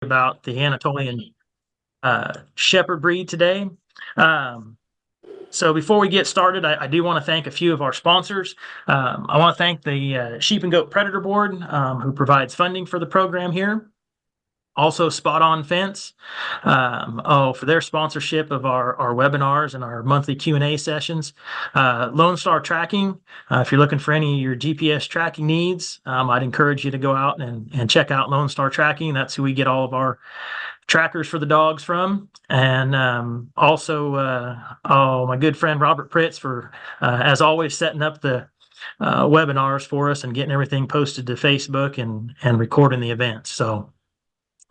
about the Anatolian Shepherd breed today. Um, so before we get started, I do want to thank a few of our sponsors. I want to thank the Sheep and Goat Predator Board, who provides funding for the program here. Also, Spot On Fence, for their sponsorship of our webinars and our monthly Q&A sessions. Lone Star Tracking, if you're looking for any of your GPS tracking needs, I'd encourage you to go out and check out Lone Star Tracking. That's who we get all of our trackers for the dogs from. And my good friend Robert Pritz for, as always, setting up the webinars for us and getting everything posted to Facebook and recording the events. So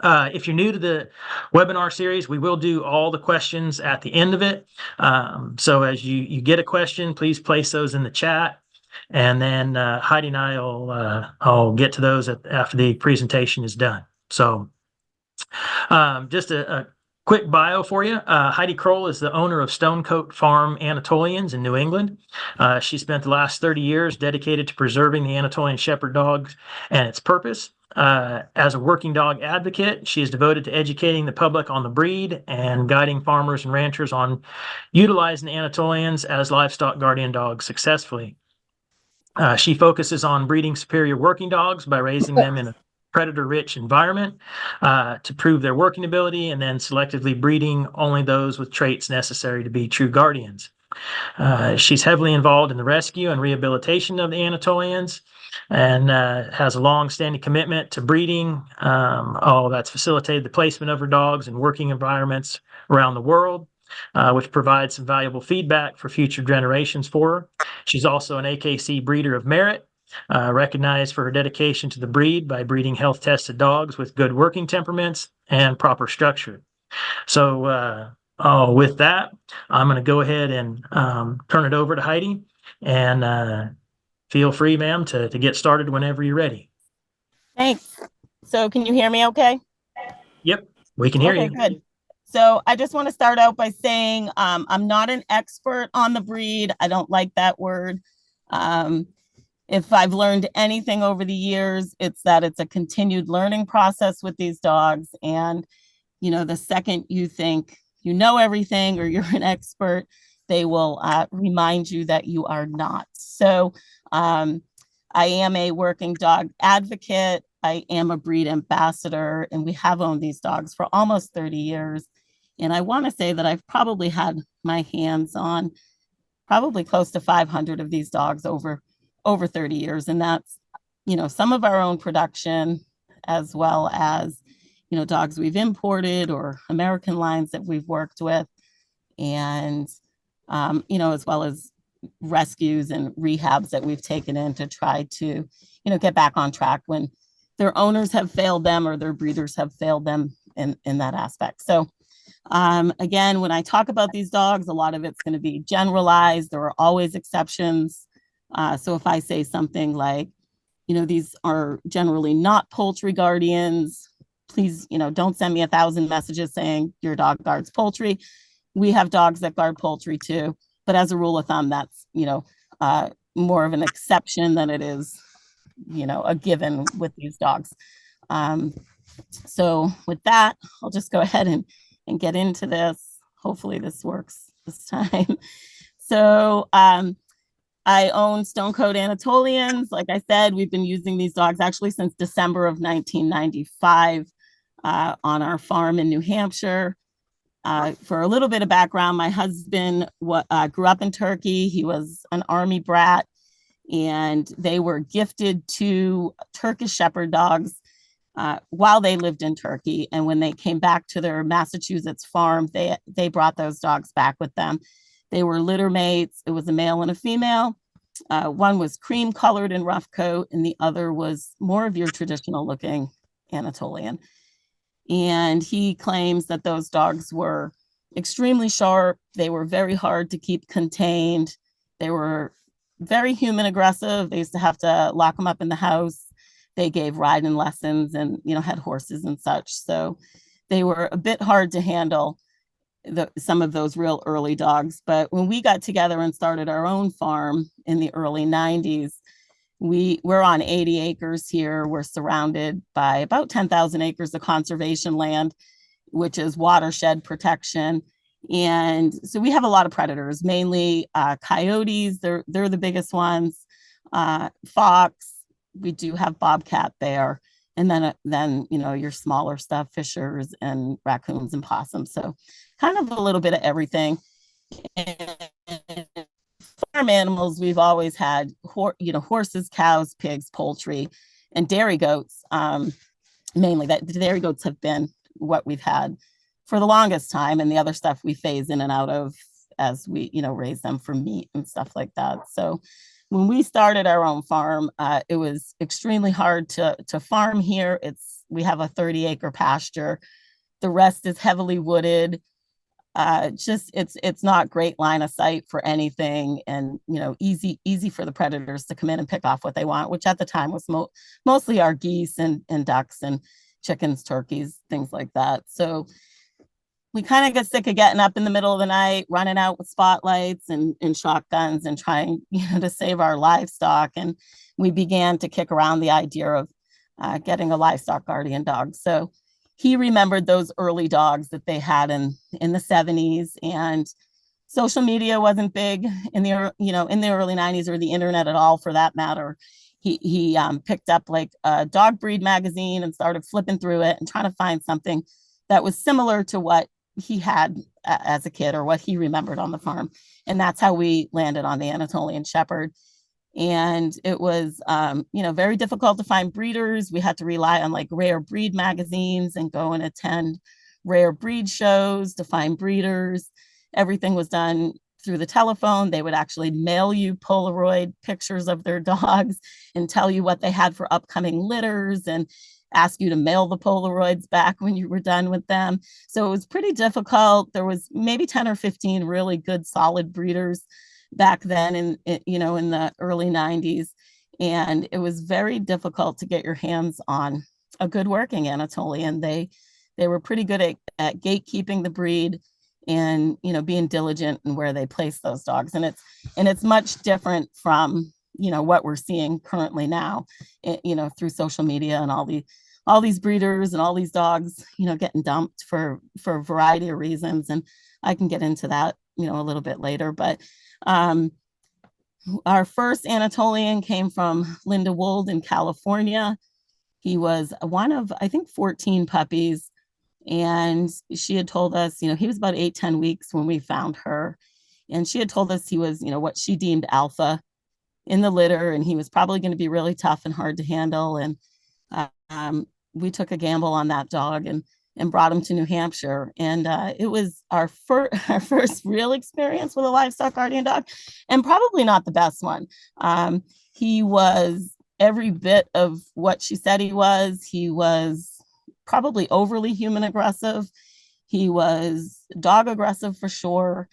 if you're new to the webinar series, we will do all the questions at the end of it. So as you get a question, please place those in the chat. And then Heidi and I'll get to those after the presentation is done. So just a quick bio for you. Heidi Krol is the owner of Stonecoat Farm Anatolians in New England. She spent the last 30 years dedicated to preserving the Anatolian Shepherd dogs and its purpose. As a working dog advocate, she is devoted to educating the public on the breed and guiding farmers and ranchers on utilizing the Anatolians as livestock guardian dogs successfully. She focuses on breeding superior working dogs by raising them in a predator-rich environment to prove their working ability, and then selectively breeding only those with traits necessary to be true guardians. She's heavily involved in the rescue and rehabilitation of the Anatolians, and has a long-standing commitment to breeding. That's facilitated the placement of her dogs in working environments around the world, which provides some valuable feedback for future generations for her. She's also an AKC Breeder of Merit, recognized for her dedication to the breed by breeding health-tested dogs with good working temperaments and proper structure. So with that, I'm going to go ahead and turn it over to Heidi, and feel free, ma'am, to get started whenever you're ready. Thanks. So can you hear me okay? Yep, we can hear you. Good. So I just want to start out by saying I'm not an expert on the breed. I don't like that word. If I've learned anything over the years, it's that it's a continued learning process with these dogs. And, the second you think you know everything or you're an expert, they will remind you that you are not. So I am a working dog advocate. I am a breed ambassador, and we have owned these dogs for almost 30 years. And I want to say that I've probably had my hands on probably close to 500 of these dogs over 30 years. And that's, some of our own production, as well as, dogs we've imported or American lines that we've worked with, and, as well as rescues and rehabs that we've taken in to try to, get back on track when their owners have failed them or their breeders have failed them in that aspect. So again, when I talk about these dogs, a lot of it's going to be generalized. There are always exceptions. So if I say something like, these are generally not poultry guardians, please, don't send me 1,000 messages saying your dog guards poultry. We have dogs that guard poultry too. But as a rule of thumb, that's, more of an exception than it is, a given with these dogs. So with that, I'll just go ahead and get into this. Hopefully this works this time. So I own Stonecoat Anatolians. Like I said, we've been using these dogs actually since December of 1995 on our farm in New Hampshire. For a little bit of background, my husband grew up in Turkey. He was an Army brat, and they were gifted to Turkish Shepherd dogs while they lived in Turkey. And when they came back to their Massachusetts farm, they brought those dogs back with them. They were litter mates. It was a male and a female. One was cream colored and rough coat, and the other was more of your traditional looking Anatolian. And he claims that those dogs were extremely sharp. They were very hard to keep contained. They were very human aggressive. They used to have to lock them up in the house. They gave riding lessons and, had horses and such. So they were a bit hard to handle, some of those real early dogs. But when we got together and started our own farm in the early 90s, We're on 80 acres here. We're surrounded by about 10,000 acres of conservation land, which is watershed protection. And so we have a lot of predators, mainly coyotes. They're the biggest ones. Fox. We do have bobcat there, and then your smaller stuff, fishers and raccoons and possums. So kind of a little bit of everything. And farm animals, we've always had horses, cows, pigs, poultry, and dairy goats. Mainly that the dairy goats have been what we've had for the longest time, and the other stuff we phase in and out of as we raise them for meat and stuff like that. So when we started our own farm, it was extremely hard to farm here. We have a 30-acre pasture. The rest is heavily wooded. It's not great line of sight for anything, and easy for the predators to come in and pick off what they want, which at the time was mostly our geese and ducks and chickens, turkeys, things like that. So we kind of get sick of getting up in the middle of the night, running out with spotlights and shotguns and trying to save our livestock. And we began to kick around the idea of getting a livestock guardian dog. So he remembered those early dogs that they had in the 70s, and social media wasn't big in the early 90s, or the internet at all for that matter. He picked up like a dog breed magazine and started flipping through it and trying to find something that was similar to what he had as a kid or what he remembered on the farm. And that's how we landed on the Anatolian Shepherd. And it was, very difficult to find breeders. We had to rely on like rare breed magazines and go and attend rare breed shows to find breeders. Everything was done through the telephone. They would actually mail you Polaroid pictures of their dogs and tell you what they had for upcoming litters and ask you to mail the Polaroids back when you were done with them. So it was pretty difficult. There was maybe 10 or 15 really good, solid breeders back then in the early 90s. And it was very difficult to get your hands on a good working Anatolian. They were pretty good at gatekeeping the breed and, being diligent in where they place those dogs. And it's much different from, what we're seeing currently now, through social media and all these breeders and all these dogs, getting dumped for a variety of reasons. And I can get into that, a little bit later. But our first Anatolian came from Linda Wold in California. He was one of, I think, 14 puppies. And she had told us, he was about 8-10 weeks when we found her. And she had told us he was, what she deemed alpha in the litter. And he was probably going to be really tough and hard to handle. And we took a gamble on that dog and brought him to New Hampshire. And it was our first real experience with a livestock guardian dog, and probably not the best one. He was every bit of what she said he was. He was probably overly human aggressive. He was dog aggressive for sure.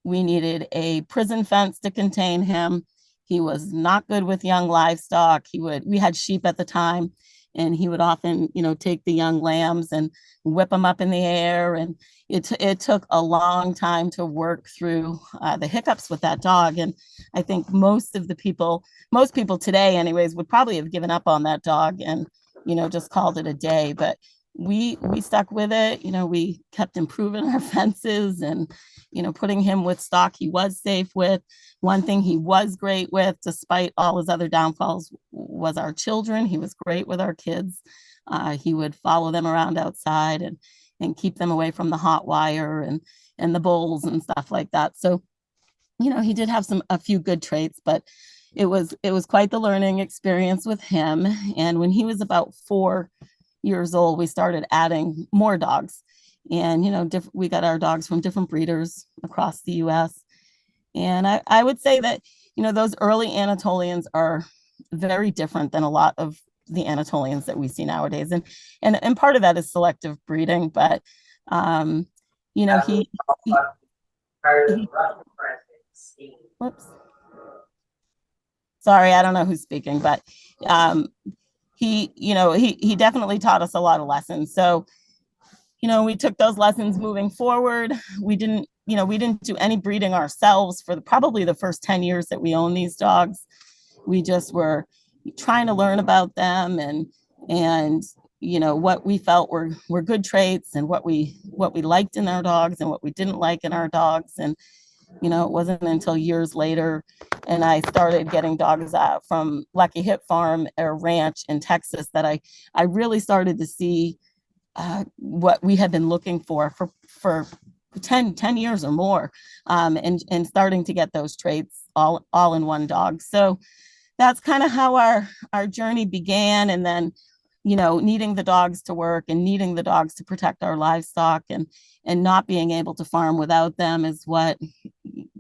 We needed a prison fence to contain him. He was not good with young livestock. We had sheep at the time, and he would often, take the young lambs and whip them up in the air. And it took a long time to work through the hiccups with that dog. And I think most people today anyways, would probably have given up on that dog and, just called it a day. But we stuck with it. We kept improving our fences and, putting him with stock he was safe with. One thing he was great with, despite all his other downfalls, was our children. He was great with our kids. He would follow them around outside and keep them away from the hot wire and the bulls and stuff like that. So, he did have a few good traits, but it was quite the learning experience with him. And when he was about 4 years old, we started adding more dogs. And, we got our dogs from different breeders across the US. And I would say that, those early Anatolians are very different than a lot of the Anatolians that we see nowadays. And part of that is selective breeding, but, he whoops. Sorry, I don't know who's speaking, but he definitely taught us a lot of lessons. So, we took those lessons moving forward. We didn't do any breeding ourselves for probably the first 10 years that we owned these dogs. We just were, trying to learn about them and what we felt were good traits and what we liked in our dogs and what we didn't like in our dogs. And it wasn't until years later and I started getting dogs from Lucky Hit Farm or ranch in Texas that I really started to see what we had been looking for 10 years or more, and starting to get those traits all in one dog. So that's kind of how our journey began. And then needing the dogs to work and needing the dogs to protect our livestock and not being able to farm without them is what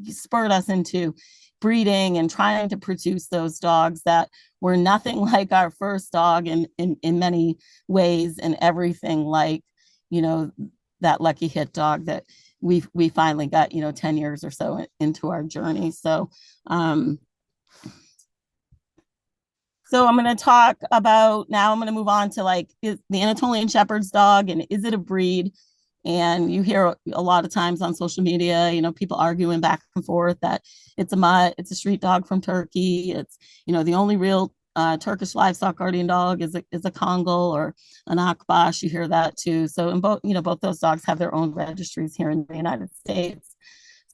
spurred us into breeding and trying to produce those dogs that were nothing like our first dog in many ways, and everything like that Lucky Hit dog that we finally got 10 years or so into our journey. So I'm going to talk about, now I'm going to move on to the Anatolian Shepherd's dog, and is it a breed? And you hear a lot of times on social media, people arguing back and forth that it's a mutt, it's a street dog from Turkey. It's, the only real Turkish livestock guardian dog is a Kongol or an Akbash. You hear that too. So in both those dogs have their own registries here in the United States.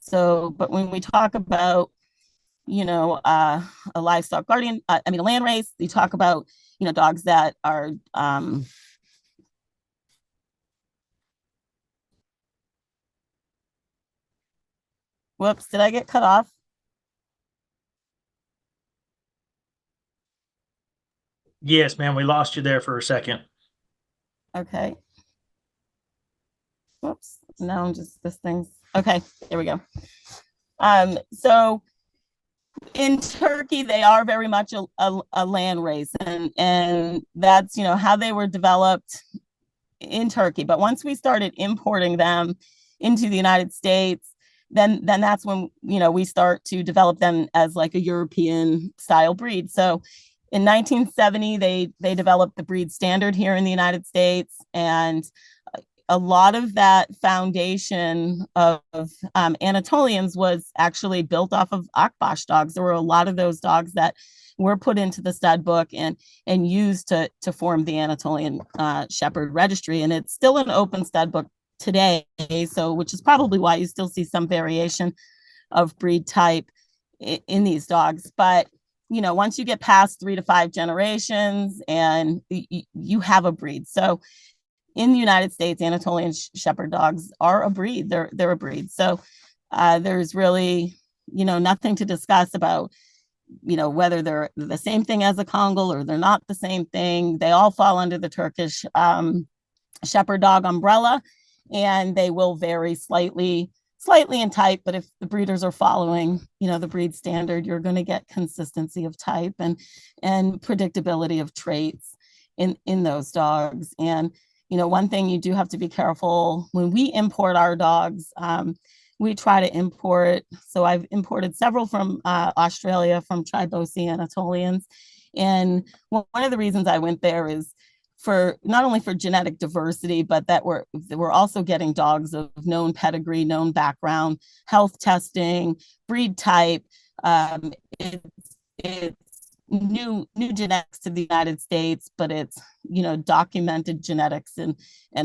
So, but when we talk about a livestock guardian, a land race, you talk about, dogs that are, whoops, did I get cut off? Yes, ma'am, we lost you there for a second. Okay. Whoops, now this thing's, okay, there we go. So in Turkey, they are very much a land race, and that's how they were developed in Turkey. But once we started importing them into the United States, then that's when we start to develop them as like a European style breed. So in 1970, they developed the breed standard here in the United States, and a lot of that foundation of Anatolians was actually built off of Akbash dogs. There were a lot of those dogs that were put into the stud book and used to form the Anatolian Shepherd registry. And it's still an open stud book today, so which is probably why you still see some variation of breed type in these dogs. But once you get past 3 to 5 generations and you have a breed. So in the United States, Anatolian Shepherd dogs are a breed. They're a breed. So there's really, nothing to discuss about, whether they're the same thing as a Kongol or they're not the same thing. They all fall under the Turkish Shepherd dog umbrella, and they will vary slightly in type. But if the breeders are following, the breed standard, you're going to get consistency of type and predictability of traits in those dogs. And one thing you do have to be careful when we import our dogs, we try to import. So I've imported several from Australia, from Tribosi Anatolians. And one of the reasons I went there is for not only for genetic diversity, but that we're also getting dogs of known pedigree, known background, health testing, breed type. It's new genetics to the United States, but it's documented genetics in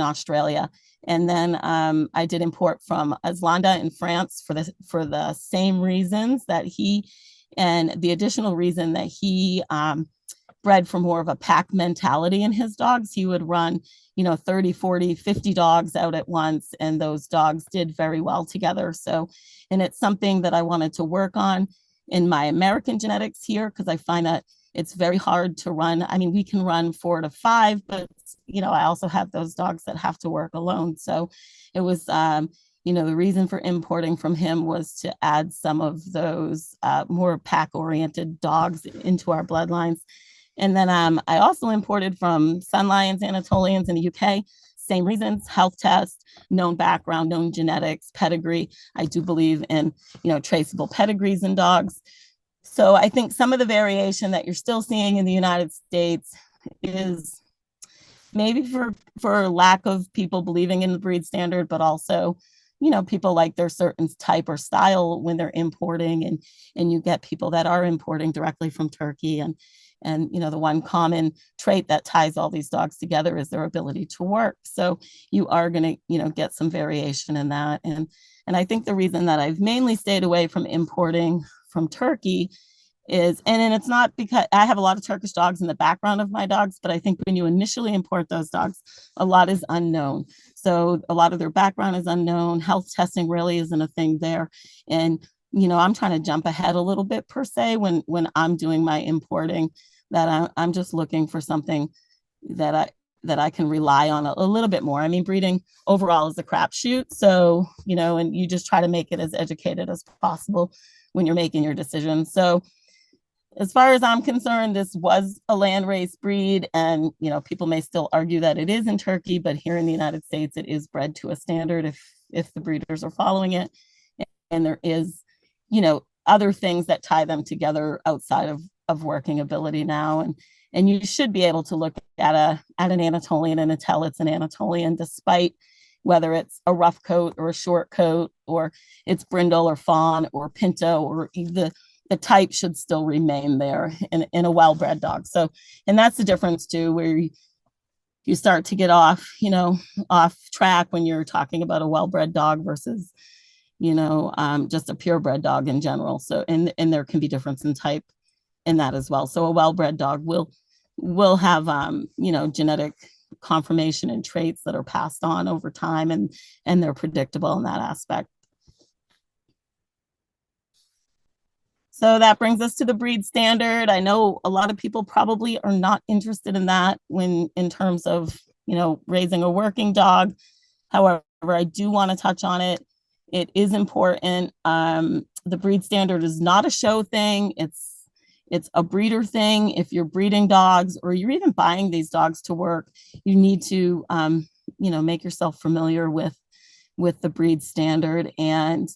Australia. And then I did import from Islanda in France for the same reasons that and the additional reason that he bred for more of a pack mentality in his dogs. He would run 30, 40, 50 dogs out at once, and those dogs did very well together. So, and it's something that I wanted to work on in my American genetics here, because I find that it's very hard to run. We can run 4 to 5, but I also have those dogs that have to work alone. So it was the reason for importing from him was to add some of those more pack oriented dogs into our bloodlines. And then I also imported from Sun Lions Anatolians in the UK. Same reasons: health test, known background, known genetics, pedigree. I do believe in traceable pedigrees in dogs. So I think some of the variation that you're still seeing in the United States is maybe for lack of people believing in the breed standard, but also people like their certain type or style when they're importing, and you get people that are importing directly from Turkey. And the one common trait that ties all these dogs together is their ability to work. So you are going to, get some variation in that. And I think the reason that I've mainly stayed away from importing from Turkey is, and it's not because I have a lot of Turkish dogs in the background of my dogs, but I think when you initially import those dogs, a lot is unknown. So a lot of their background is unknown. Health testing really isn't a thing there. And, I'm trying to jump ahead a little bit per se when I'm doing my importing, that I'm just looking for something that I can rely on a little bit more. I mean, breeding overall is a crapshoot. So, and you just try to make it as educated as possible when you're making your decisions. So as far as I'm concerned, this was a land-raised breed, and people may still argue that it is in Turkey, but here in the United States, it is bred to a standard if the breeders are following it. And there is, other things that tie them together outside of working ability now, and you should be able to look at an Anatolian and tell it's an Anatolian, despite whether it's a rough coat or a short coat, or it's brindle or fawn or pinto, or the type should still remain there in a well-bred dog. So, and that's the difference too, where you start to get off track when you're talking about a well-bred dog versus, just a purebred dog in general. So, and there can be difference in type in that as well. So a well-bred dog will have, genetic conformation and traits that are passed on over time, and they're predictable in that aspect. So that brings us to the breed standard. I know a lot of people probably are not interested in that in terms of, raising a working dog. However, I do want to touch on it. It is important. The breed standard is not a show thing. It's a breeder thing. If you're breeding dogs or you're even buying these dogs to work, you need to, make yourself familiar with the breed standard, and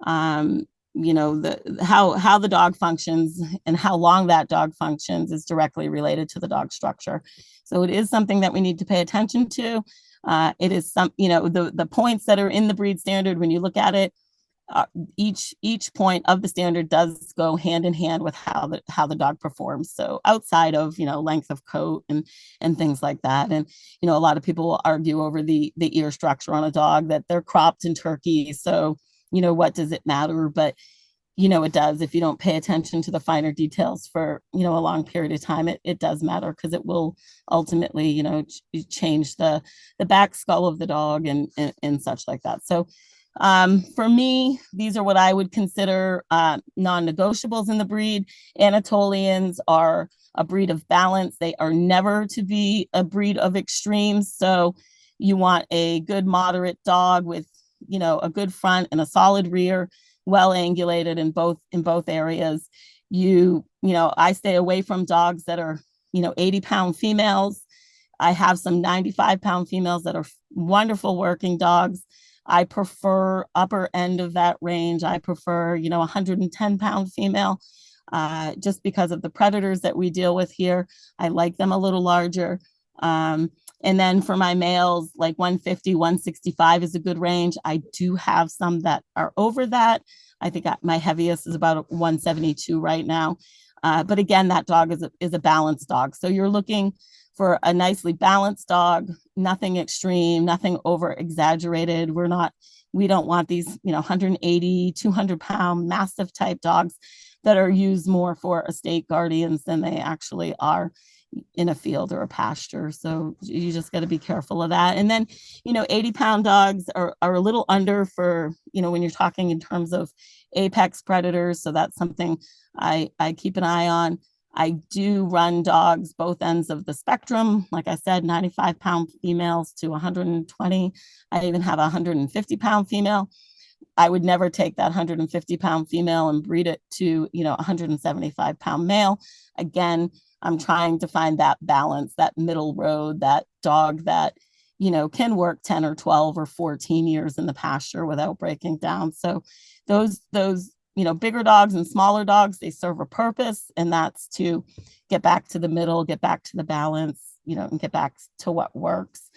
how the dog functions and how long that dog functions is directly related to the dog structure. So it is something that we need to pay attention to. It is the points that are in the breed standard, when you look at it, each point of the standard does go hand in hand with how the dog performs. So outside of length of coat and things like that, and a lot of people will argue over the ear structure on a dog, that they're cropped in Turkey. So what does it matter? But it does. If you don't pay attention to the finer details for a long period of time, it does matter, because it will ultimately change the back skull of the dog and such like that. So for me, these are what I would consider non-negotiables in the breed. Anatolians are a breed of balance. They are never to be a breed of extremes. So you want a good moderate dog with a good front and a solid rear, well angulated in both areas. I stay away from dogs that are 80-pound females. I have some 95-pound females that are wonderful working dogs. I prefer upper end of that range. I prefer 110-pound female, just because of the predators that we deal with here. I like them a little larger. And then for my males, like 150, 165 is a good range. I do have some that are over that. I think my heaviest is about 172 right now. But again, that dog is a balanced dog. So you're looking for a nicely balanced dog, nothing extreme, nothing over exaggerated. We don't want these, 180, 200-pound massive type dogs that are used more for estate guardians than they actually are in a field or a pasture. So you just got to be careful of that. And then, 80-pound dogs are a little under for, when you're talking in terms of apex predators. So that's something I keep an eye on. I do run dogs both ends of the spectrum. Like I said, 95-pound females to 120. I even have a 150-pound female. I would never take that 150-pound female and breed it to, 175-pound male. Again, I'm trying to find that balance, that middle road, that dog that, can work 10 or 12 or 14 years in the pasture without breaking down. So those bigger dogs and smaller dogs, they serve a purpose, and that's to get back to the middle, get back to the balance, and get back to what works.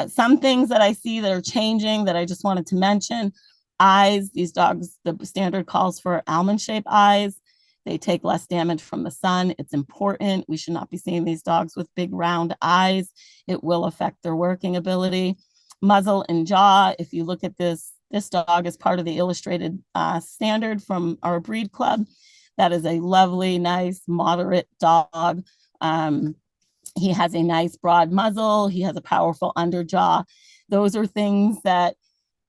Some things that I see that are changing that I just wanted to mention: eyes. These dogs, the standard calls for almond-shaped eyes. They take less damage from the sun. It's important. We should not be seeing these dogs with big round eyes. It will affect their working ability. Muzzle and jaw. If you look at this dog is part of the illustrated standard from our breed club. That is a lovely, nice, moderate dog. He has a nice broad muzzle. He has a powerful underjaw. Those are things that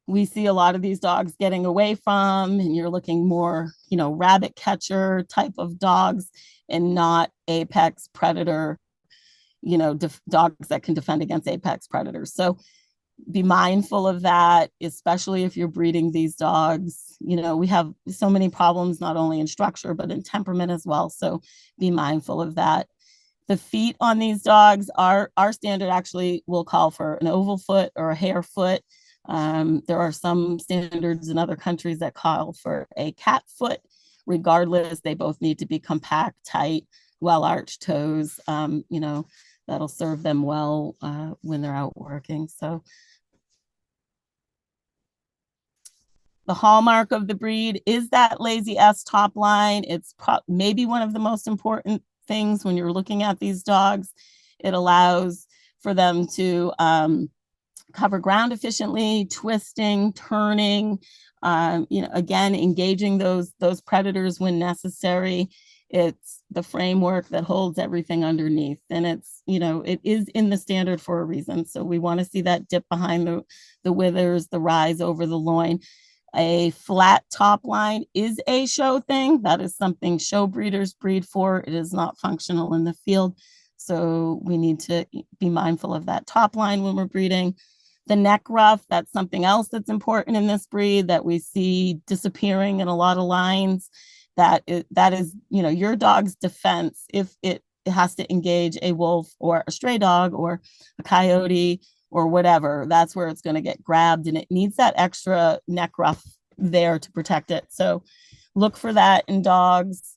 we see a lot of these dogs getting away from, and you're looking more, rabbit catcher type of dogs and not apex predator, dogs that can defend against apex predators. So be mindful of that, especially if you're breeding these dogs. We have so many problems, not only in structure, but in temperament as well. So be mindful of that. The feet on these dogs, our standard actually will call for an oval foot or a hare foot. There are some standards in other countries that call for a cat foot. Regardless, they both need to be compact, tight, well-arched toes. That'll serve them well when they're out working. So the hallmark of the breed is that lazy S top line. It's maybe one of the most important things when you're looking at these dogs. It allows for them to cover ground efficiently, twisting, turning, again, engaging those predators when necessary. It's the framework that holds everything underneath. And it is in the standard for a reason. So we want to see that dip behind the withers, the rise over the loin. A flat top line is a show thing. That is something show breeders breed for. It is not functional in the field. So we need to be mindful of that top line when we're breeding. The neck ruff, that's something else that's important in this breed that we see disappearing in a lot of lines. That is, your dog's defense if it has to engage a wolf or a stray dog or a coyote or whatever. That's where it's going to get grabbed, and it needs that extra neck ruff there to protect it. So look for that in dogs.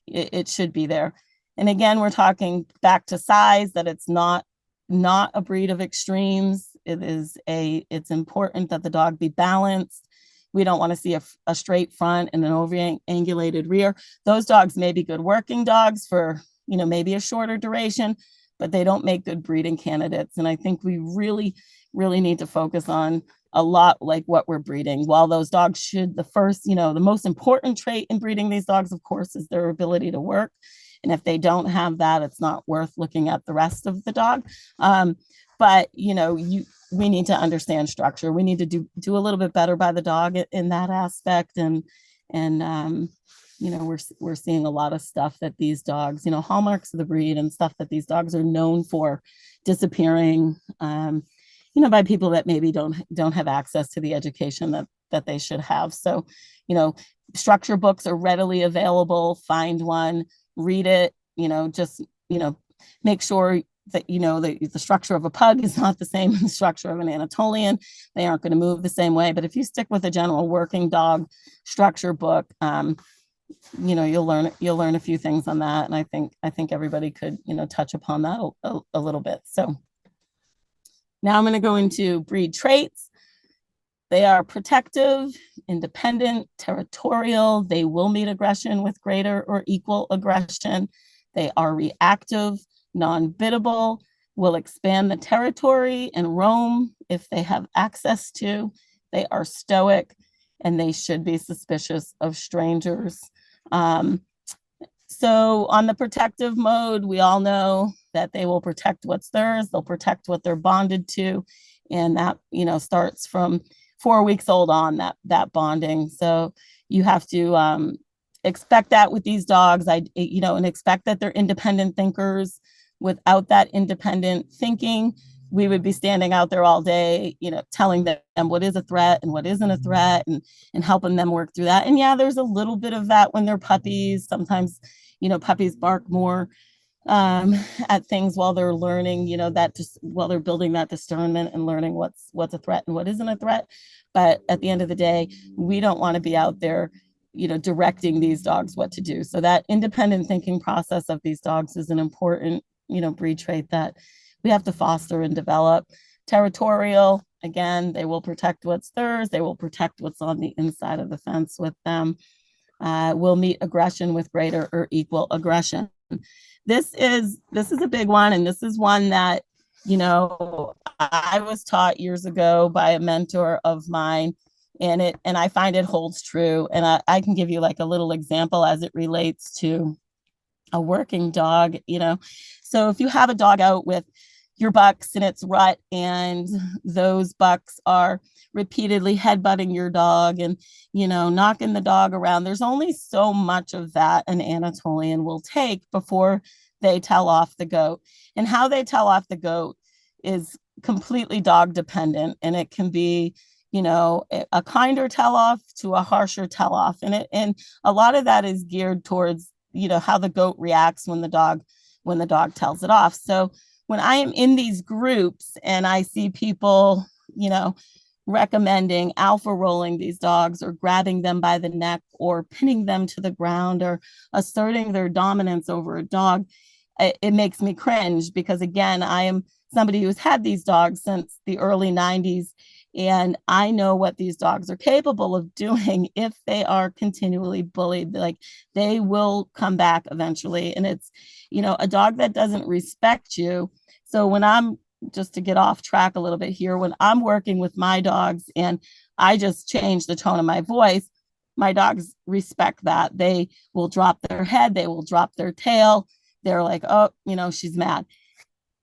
It should be there. And again, we're talking back to size, that it's not a breed of extremes. It's important that the dog be balanced. We don't want to see a straight front and an over-angulated rear. Those dogs may be good working dogs for, maybe a shorter duration, but they don't make good breeding candidates. And I think we really, really need to focus on a lot like what we're breeding. While those dogs should, the most important trait in breeding these dogs, of course, is their ability to work. And if they don't have that, it's not worth looking at the rest of the dog. But we need to understand structure. We need to do a little bit better by the dog in that aspect. And we're seeing a lot of stuff that these dogs, hallmarks of the breed and stuff that these dogs are known for disappearing, by people that maybe don't have access to the education that they should have. So, structure books are readily available. Find one, read it, make sure that the structure of a pug is not the same as the structure of an Anatolian. They aren't going to move the same way. But if you stick with a general working dog structure book, you'll learn a few things on that. And I think everybody could touch upon that a little bit. So now I'm going to go into breed traits. They are protective, independent, territorial. They will meet aggression with greater or equal aggression. They are reactive, non-biddable, will expand the territory and roam if they have access to. They are stoic, and they should be suspicious of strangers. So on the protective mode, we all know that they will protect what's theirs. They'll protect what they're bonded to. And that, starts from 4 weeks old on, that bonding. So you have to expect that with these dogs, and expect that they're independent thinkers. Without that independent thinking, we would be standing out there all day, telling them what is a threat and what isn't a threat, and helping them work through that. And yeah, there's a little bit of that when they're puppies. Sometimes, puppies bark more at things while they're learning, while they're building that discernment and learning what's a threat and what isn't a threat. But at the end of the day, we don't want to be out there, directing these dogs what to do. So that independent thinking process of these dogs is an important, breed trait that we have to foster and develop Territorial, again, they will protect what's theirs. They will protect what's on the inside of the fence with them. Will meet aggression with greater or equal aggression. This is a big one, and this is one that, you know, I was taught years ago by a mentor of mine, and I find it holds true. And I can give you like a little example as it relates to a working dog, you know. So if you have a dog out with your bucks and it's rut, and those bucks are repeatedly headbutting your dog and, you know, knocking the dog around, there's only so much of that an Anatolian will take before they tell off the goat. And how they tell off the goat is completely dog dependent, and it can be, you know, a kinder tell off to a harsher tell off, and a lot of that is geared towards, you know, how the goat reacts when the dog tells it off. So when I am in these groups and I see people, you know, recommending alpha rolling these dogs or grabbing them by the neck or pinning them to the ground or asserting their dominance over a dog, it makes me cringe, because again, I am somebody who's had these dogs since the early 90s, and I know what these dogs are capable of doing if they are continually bullied. Like, they will come back eventually. And it's, you know, a dog that doesn't respect you. So when I'm, just to get off track a little bit here, when I'm working with my dogs and I just change the tone of my voice, my dogs respect that. They will drop their head, they will drop their tail. They're like, oh, you know, she's mad.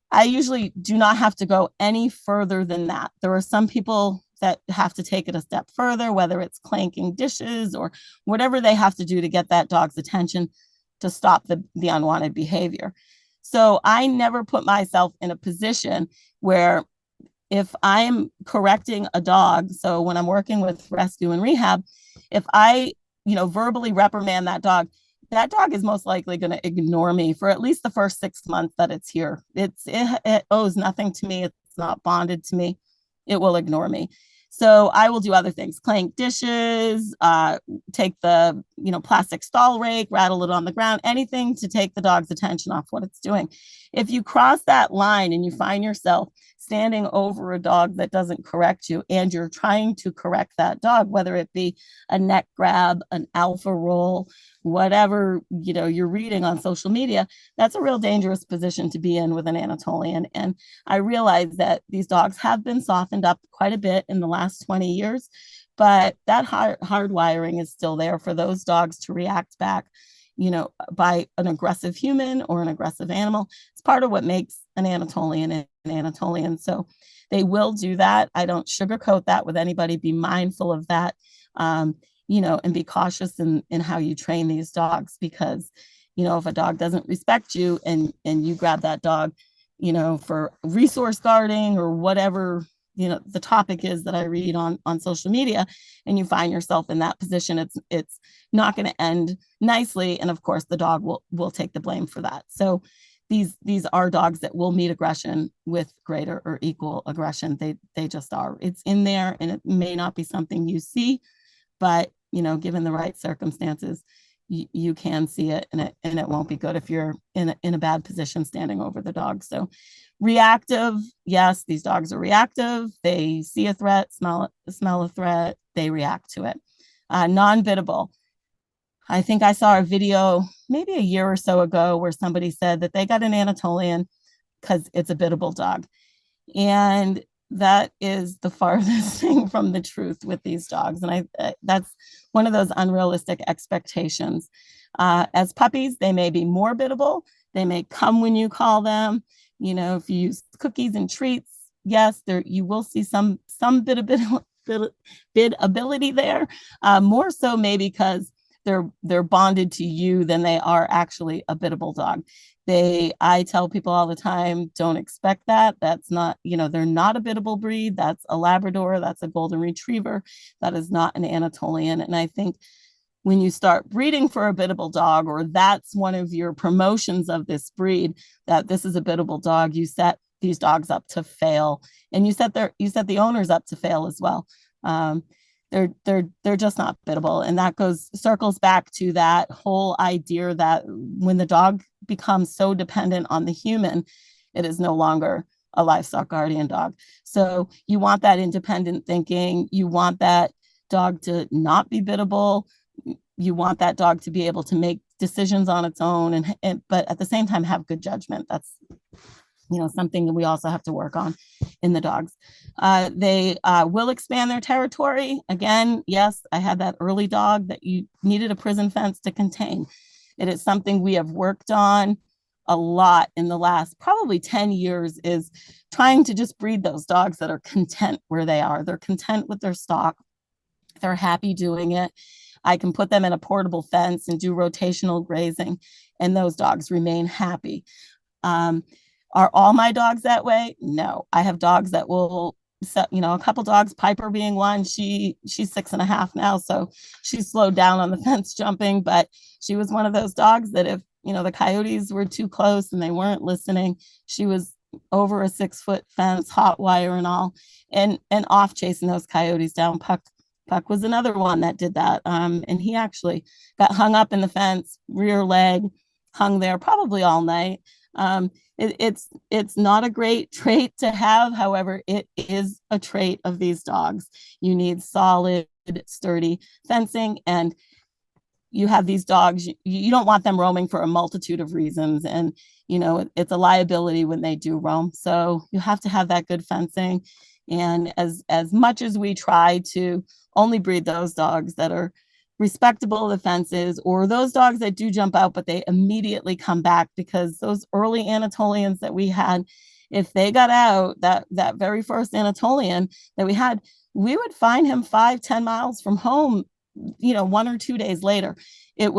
I usually do not have to go any further than that. There are some people that have to take it a step further, whether it's clanking dishes or whatever they have to do to get that dog's attention to stop the unwanted behavior. So I never put myself in a position where, if I'm correcting a dog, so when I'm working with rescue and rehab, if I, you know, verbally reprimand that dog is most likely going to ignore me for at least the first 6 months that it's here. It owes nothing to me. It's not bonded to me. It will ignore me. So I will do other things, clank dishes, take the, you know, plastic stall rake, rattle it on the ground, anything to take the dog's attention off what it's doing. If you cross that line and you find yourself standing over a dog that doesn't correct you, and you're trying to correct that dog, whether it be a neck grab, an alpha roll, whatever, you know, you're reading on social media, that's a real dangerous position to be in with an Anatolian. And I realize that these dogs have been softened up quite a bit in the last 20 years, but that hard wiring is still there for those dogs to react back, you know, by an aggressive human or an aggressive animal. It's part of what makes an Anatolian an Anatolian. So they will do that. I don't sugarcoat that with anybody. Be mindful of that. You know, and be cautious in how you train these dogs, because, you know, if a dog doesn't respect you and you grab that dog, you know, for resource guarding or whatever, you know, the topic is that I read on social media, and you find yourself in that position, it's not going to end nicely. And of course, the dog will take the blame for that. So these are dogs that will meet aggression with greater or equal aggression. They just are. It's in there, and it may not be something you see, but, you know, given the right circumstances, you can see it, and it won't be good if you're in a bad position standing over the dog. So reactive, yes, these dogs are reactive. They see a threat, smell a threat, they react to it. Non-biddable. I think I saw a video maybe a year or so ago where somebody said that they got an Anatolian because it's a biddable dog. And that is the farthest thing from the truth with these dogs. And that's one of those unrealistic expectations. As puppies, they may be more biddable. They may come when you call them. You know, if you use cookies and treats, yes, there you will see some bid ability there. More so maybe because they're bonded to you than they are actually a biddable dog. I tell people all the time, don't expect that. That's not, you know, they're not a biddable breed. That's a Labrador. That's a Golden Retriever. That is not an Anatolian. And I think when you start breeding for a biddable dog, or that's one of your promotions of this breed, that this is a biddable dog, you set these dogs up to fail, and you set the owners up to fail as well. They're just not biddable. And that circles back to that whole idea that when the dog becomes so dependent on the human, it is no longer a livestock guardian dog. So you want that independent thinking. You want that dog to not be biddable. You want that dog to be able to make decisions on its own, but at the same time have good judgment. That's something that we also have to work on in the dogs. They will expand their territory. Again, yes, I had that early dog that you needed a prison fence to contain. It is something we have worked on a lot in the last probably 10 years, is trying to just breed those dogs that are content where they are. They're content with their stock. They're happy doing it. I can put them in a portable fence and do rotational grazing, and those dogs remain happy. Are all my dogs that way? No. I have dogs that will set, a couple dogs, Piper being one. She's 6.5 now, so she's slowed down on the fence jumping, but she was one of those dogs that if, the coyotes were too close and they weren't listening, she was over a 6-foot fence, hot wire and all, and off chasing those coyotes down. Puck was another one that did that. And he actually got hung up in the fence, rear leg, hung there probably all night. It's not a great trait to have. However, it is a trait of these dogs. You need solid, sturdy fencing, and you have these dogs, you don't want them roaming for a multitude of reasons. And, it's a liability when they do roam. So you have to have that good fencing. And as much as we try to only breed those dogs that are respectable of the fences, or those dogs that do jump out, but they immediately come back, because those early Anatolians that we had, if they got out, that very first Anatolian that we had, we would find him 5-10 miles from home, 1 or 2 days later. It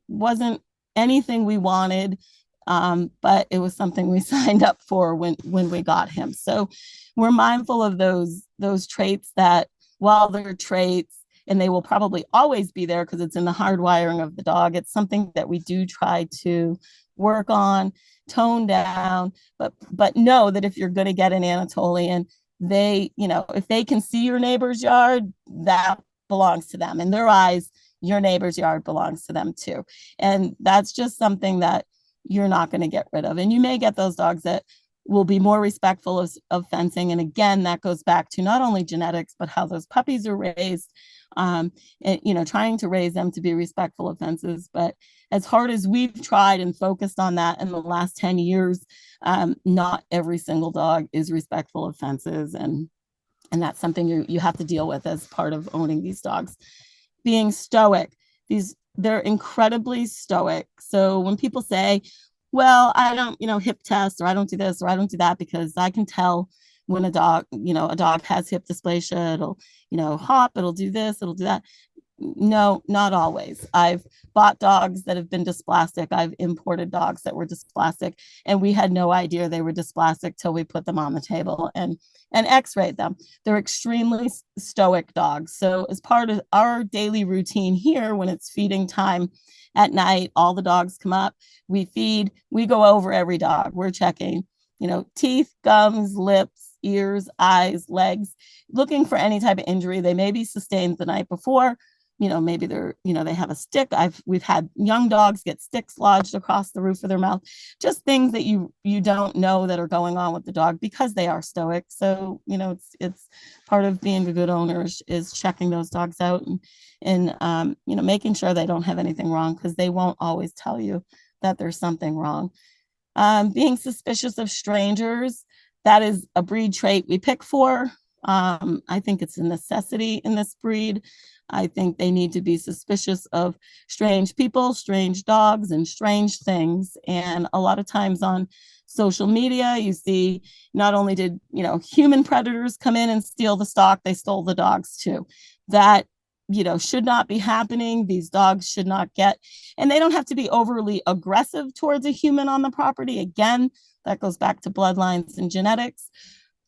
wasn't anything we wanted, but it was something we signed up for when we got him. So we're mindful of those traits that, while they're traits, and they will probably always be there because it's in the hardwiring of the dog, it's something that we do try to work on, tone down, but know that if you're going to get an Anatolian, if they can see your neighbor's yard, that belongs to them. In their eyes, your neighbor's yard belongs to them too. And that's just something that you're not going to get rid of. And you may get those dogs that will be more respectful of fencing. And again, that goes back to not only genetics, but how those puppies are raised, and, trying to raise them to be respectful of fences. But as hard as we've tried and focused on that in the last 10 years, not every single dog is respectful of fences. And that's something you have to deal with as part of owning these dogs. Being stoic, they're incredibly stoic. So when people say, well, I don't, hip test, or I don't do this, or I don't do that, because I can tell when a dog has hip dysplasia, it'll, hop, it'll do this, it'll do that. No, not always. I've bought dogs that have been dysplastic. I've imported dogs that were dysplastic, and we had no idea they were dysplastic till we put them on the table and x-rayed them. They're extremely stoic dogs. So as part of our daily routine here, when it's feeding time at night, all the dogs come up, we feed, we go over every dog. We're checking, teeth, gums, lips, ears, eyes, legs, looking for any type of injury. They may be sustained the night before. Maybe they have a stick. We've had young dogs get sticks lodged across the roof of their mouth, just things that you don't know that are going on with the dog because they are stoic. So, it's part of being a good owner is checking those dogs out and making sure they don't have anything wrong, because they won't always tell you that there's something wrong. Being suspicious of strangers, that is a breed trait we pick for. I think it's a necessity in this breed. I think they need to be suspicious of strange people, strange dogs, and strange things. And a lot of times on social media, you see not only did, human predators come in and steal the stock, they stole the dogs too. That, should not be happening. These dogs should not get, and they don't have to be overly aggressive towards a human on the property. Again, that goes back to bloodlines and genetics.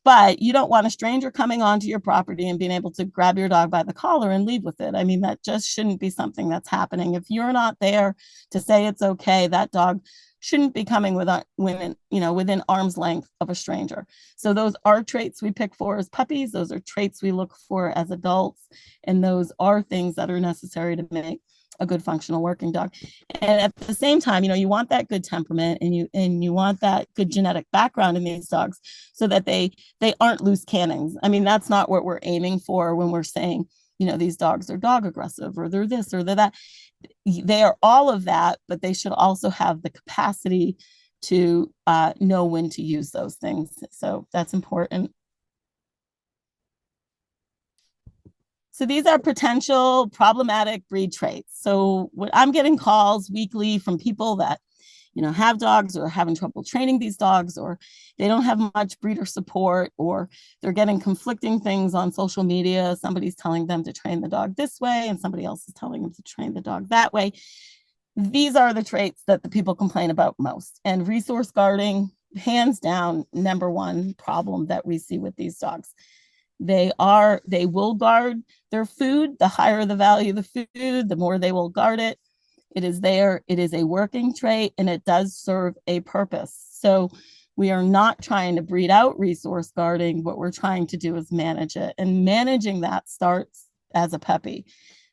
But you don't want a stranger coming onto your property and being able to grab your dog by the collar and leave with it. I mean, that just shouldn't be something that's happening. If you're not there to say it's okay, that dog shouldn't be coming within arm's length of a stranger. So those are traits we pick for as puppies. Those are traits we look for as adults. And those are things that are necessary to make a good functional working dog. And at the same time, you want that good temperament, and you want that good genetic background in these dogs so that they aren't loose cannons. I mean, that's not what we're aiming for when we're saying, these dogs are dog aggressive, or they're this or they're that. They are all of that, but they should also have the capacity to know when to use those things. So that's important. So these are potential problematic breed traits. So I'm getting calls weekly from people that, have dogs or are having trouble training these dogs, or they don't have much breeder support, or they're getting conflicting things on social media. Somebody's telling them to train the dog this way, and somebody else is telling them to train the dog that way. These are the traits that the people complain about most. And resource guarding, hands down, number one problem that we see with these dogs. They will guard their food. The higher the value of the food, the more they will guard it. It is there. It is a working trait, and it does serve a purpose. So we are not trying to breed out resource guarding. What we're trying to do is manage it, and managing that starts as a puppy.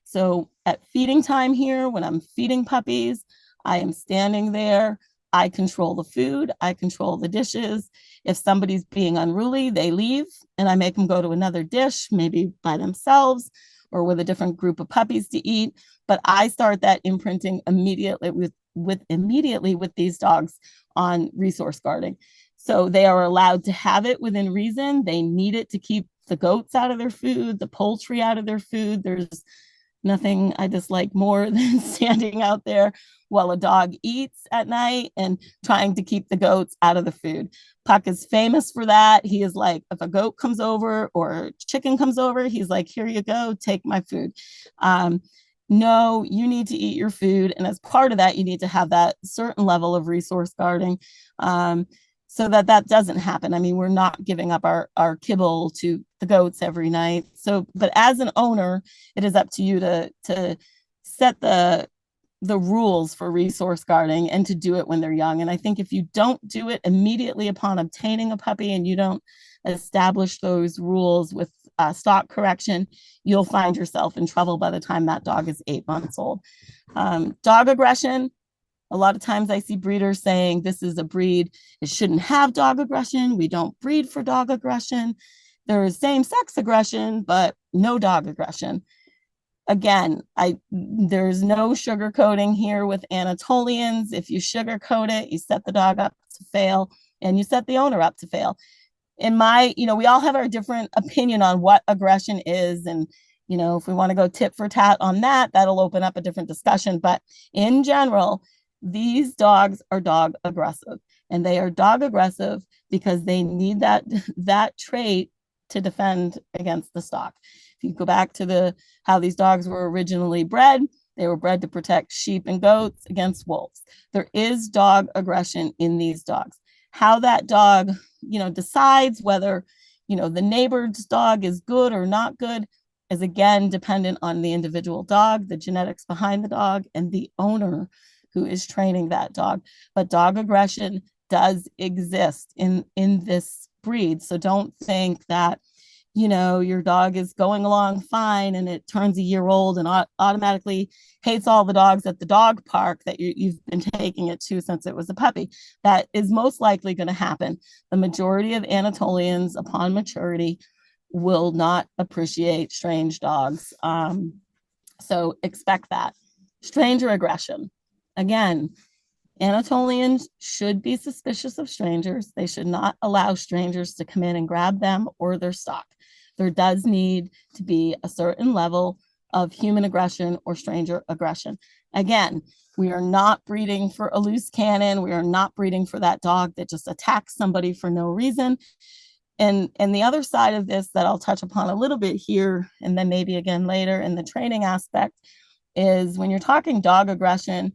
So at feeding time here, when I'm feeding puppies, I am standing there. I control the food. I control the dishes. If somebody's being unruly, they leave, and I make them go to another dish, maybe by themselves or with a different group of puppies to eat. But I start that imprinting immediately with these dogs on resource guarding. So they are allowed to have it within reason. They need it to keep the goats out of their food, the poultry out of their food. There's nothing I dislike more than standing out there while a dog eats at night and trying to keep the goats out of the food. Puck is famous for that. He is like, if a goat comes over or chicken comes over, he's like, here you go, take my food. No, you need to eat your food. And as part of that, you need to have that certain level of resource guarding so that doesn't happen. I mean, we're not giving up our kibble to the goats every night. So, but as an owner, it is up to you to set the rules for resource guarding and to do it when they're young. And I think if you don't do it immediately upon obtaining a puppy, and you don't establish those rules with stock correction, you'll find yourself in trouble by the time that dog is 8 months old. Dog aggression. A lot of times I see breeders saying this is a breed, it shouldn't have dog aggression. We don't breed for dog aggression. There is same-sex aggression, but no dog aggression. Again, there's no sugarcoating here with Anatolians. If you sugarcoat it, you set the dog up to fail, and you set the owner up to fail. We all have our different opinion on what aggression is. And, if we want to go tit for tat on that, that'll open up a different discussion. But in general, these dogs are dog aggressive, and they are dog aggressive because they need that trait to defend against the stock. If you go back to how these dogs were originally bred, they were bred to protect sheep and goats against wolves. There is dog aggression in these dogs. How that dog, decides whether, the neighbor's dog is good or not good is again dependent on the individual dog, the genetics behind the dog, and the owner who is training that dog. But dog aggression does exist in this breed. So don't think that, your dog is going along fine and it turns a year old and automatically hates all the dogs at the dog park that you've been taking it to since it was a puppy. That is most likely going to happen. The majority of Anatolians upon maturity will not appreciate strange dogs. So expect that. Stranger aggression. Again, Anatolians should be suspicious of strangers. They should not allow strangers to come in and grab them or their stock. There does need to be a certain level of human aggression or stranger aggression. Again, we are not breeding for a loose cannon. We are not breeding for that dog that just attacks somebody for no reason. And the other side of this that I'll touch upon a little bit here, and then maybe again later in the training aspect, is when you're talking dog aggression,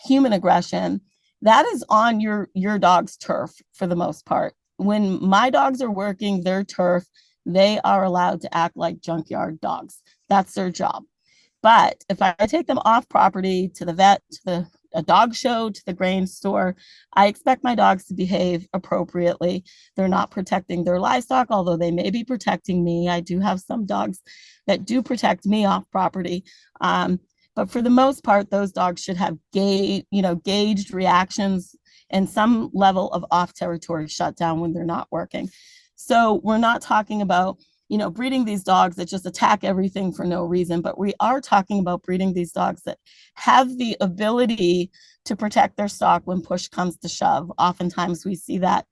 human aggression, that is on your dog's turf for the most part. When my dogs are working their turf, they are allowed to act like junkyard dogs. That's their job. But if I take them off property to the vet, to a dog show, to the grain store, I expect my dogs to behave appropriately. They're not protecting their livestock, although they may be protecting me. I do have some dogs that do protect me off property. But for the most part, those dogs should have gauged reactions and some level of off territory shutdown when they're not working. So we're not talking about breeding these dogs that just attack everything for no reason, but we are talking about breeding these dogs that have the ability to protect their stock when push comes to shove. Oftentimes we see that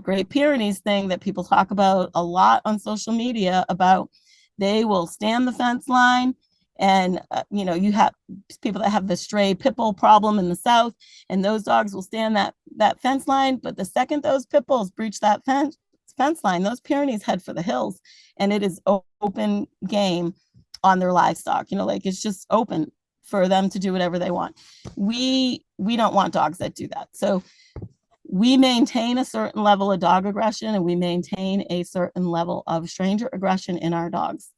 Great Pyrenees thing that people talk about a lot on social media about they will stand the fence line, and you have people that have the stray pit bull problem in the South, and those dogs will stand that fence line, but the second those pit bulls breach that fence line, those Pyrenees head for the hills, and it is open game on their livestock. Like it's just open for them to do whatever they want. We don't want dogs that do that. So we maintain a certain level of dog aggression, and we maintain a certain level of stranger aggression in our dogs.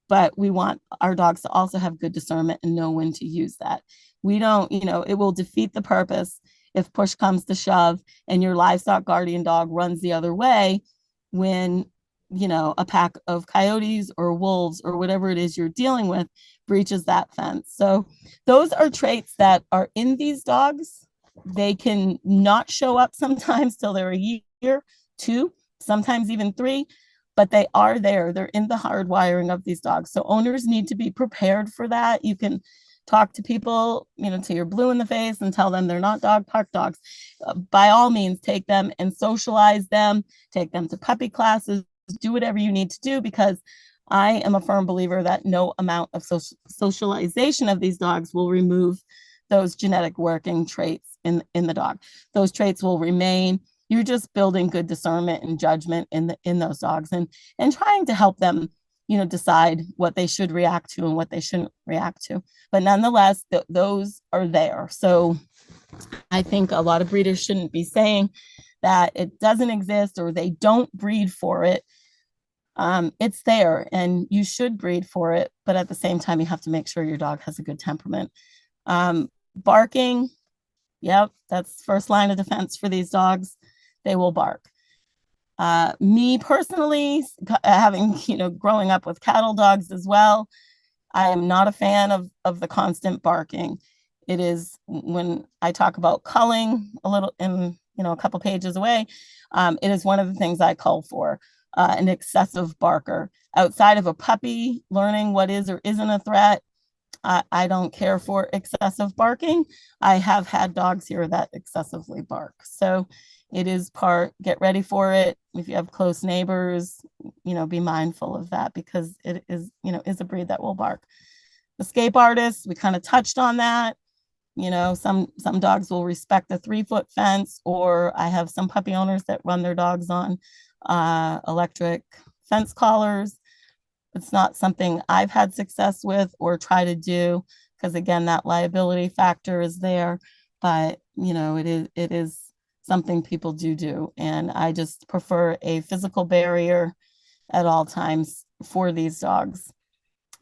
But we want our dogs to also have good discernment and know when to use that. We don't, it will defeat the purpose if push comes to shove and your livestock guardian dog runs the other way when, a pack of coyotes or wolves or whatever it is you're dealing with breaches that fence. So those are traits that are in these dogs. They can not show up sometimes till they're a year, 2, sometimes even 3, but they are there. They're in the hard wiring of these dogs. So owners need to be prepared for that. You can talk to people, till you're blue in the face and tell them they're not dog park dogs. By all means, take them and socialize them, take them to puppy classes, do whatever you need to do, because I am a firm believer that no amount of socialization of these dogs will remove those genetic working traits in the dog. Those traits will remain. You're just building good discernment and judgment in those dogs, and trying to help them, decide what they should react to and what they shouldn't react to. But nonetheless, those are there. So I think a lot of breeders shouldn't be saying that it doesn't exist or they don't breed for it. It's there and you should breed for it, but at the same time, you have to make sure your dog has a good temperament. Barking, yep, that's first line of defense for these dogs. They will bark. Me personally, having, growing up with cattle dogs as well, I am not a fan of the constant barking. It is, when I talk about culling a little in, a couple pages away, it is one of the things I call for, an excessive barker. Outside of a puppy learning what is or isn't a threat, I don't care for excessive barking. I have had dogs here that excessively bark. So it is get ready for it. If you have close neighbors, be mindful of that, because it is, is a breed that will bark. Escape artists, we kind of touched on that. Some dogs will respect the 3-foot fence, or I have some puppy owners that run their dogs on electric fence collars. It's not something I've had success with or try to do, because again, that liability factor is there, but it is something people do. And I just prefer a physical barrier at all times for these dogs.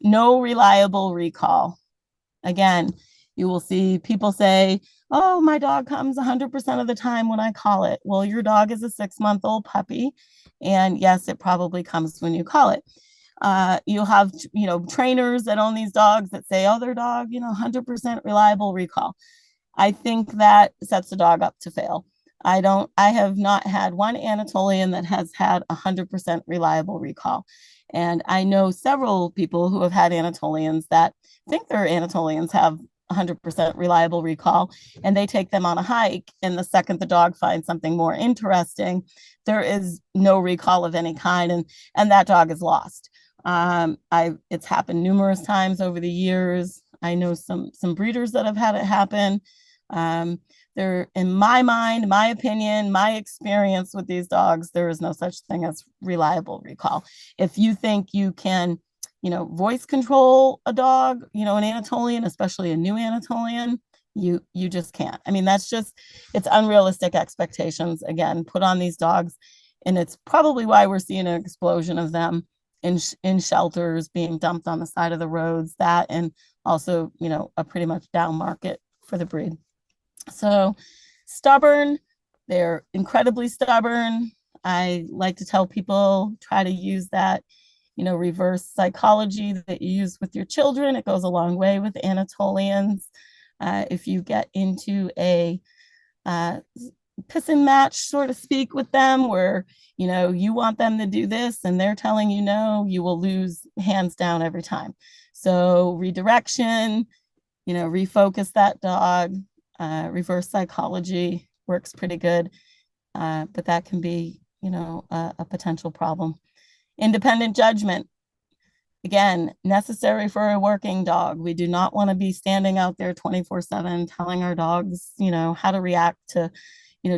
No reliable recall. Again, you will see people say, oh, my dog comes 100% of the time when I call it. Well, your dog is a 6-month-old puppy. And yes, it probably comes when you call it. You'll have, trainers that own these dogs that say, oh, their dog, 100% reliable recall. I think that sets the dog up to fail. I have not had one Anatolian that has had 100% reliable recall. And I know several people who have had Anatolians that think their Anatolians have 100% reliable recall, and they take them on a hike, and the second the dog finds something more interesting, there is no recall of any kind, and that dog is lost. It's happened numerous times over the years. I know some breeders that have had it happen. There, in my mind, my opinion, my experience with these dogs, there is no such thing as reliable recall. If you think you can, voice control a dog, an Anatolian, especially a new Anatolian, you just can't. I mean, it's unrealistic expectations, again, put on these dogs. And it's probably why we're seeing an explosion of them in shelters, being dumped on the side of the roads, that, and also, a pretty much down market for the breed. So stubborn, they're incredibly stubborn. I like to tell people, try to use that reverse psychology that you use with your children. It goes a long way with Anatolians. If you get into a piss and match, so to speak, with them, where you want them to do this and they're telling you no, you will lose hands down every time. So redirection, refocus that dog. Reverse psychology works pretty good, but that can be a potential problem. Independent judgment, again, necessary for a working dog. We do not want to be standing out there 24/7 telling our dogs how to react to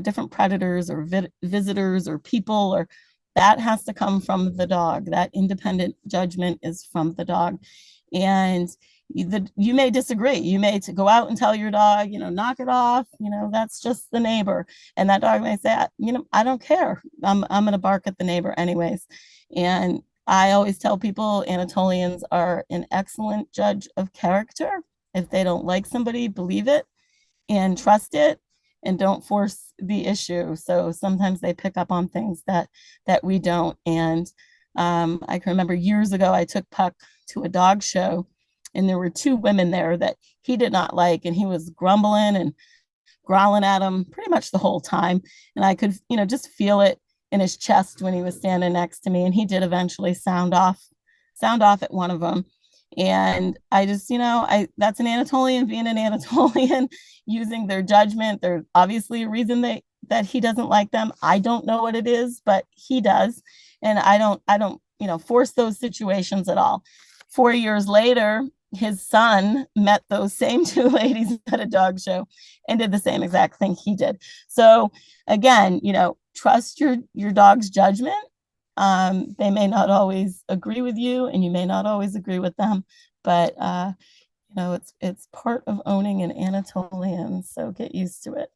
different predators or visitors or people, or that has to come from the dog. That independent judgment is from the dog. And you may disagree. You may go out and tell your dog, knock it off, that's just the neighbor. And that dog may say, I don't care. I'm going to bark at the neighbor anyways. And I always tell people Anatolians are an excellent judge of character. If they don't like somebody, believe it and trust it, and don't force the issue. So sometimes they pick up on things that we don't. And I can remember years ago, I took Puck to a dog show, and there were two women there that he did not like, and he was grumbling and growling at him pretty much the whole time. And I could, just feel it in his chest when he was standing next to me. And he did eventually sound off at one of them. And I just, that's an Anatolian being an Anatolian, using their judgment. There's obviously a reason that he doesn't like them. I don't know what it is, but he does. And I don't, force those situations at all. 4 years later, his son met those same two ladies at a dog show and did the same exact thing he did. So again, trust your dog's judgment. They may not always agree with you, and you may not always agree with them, but it's part of owning an Anatolian, so get used to it.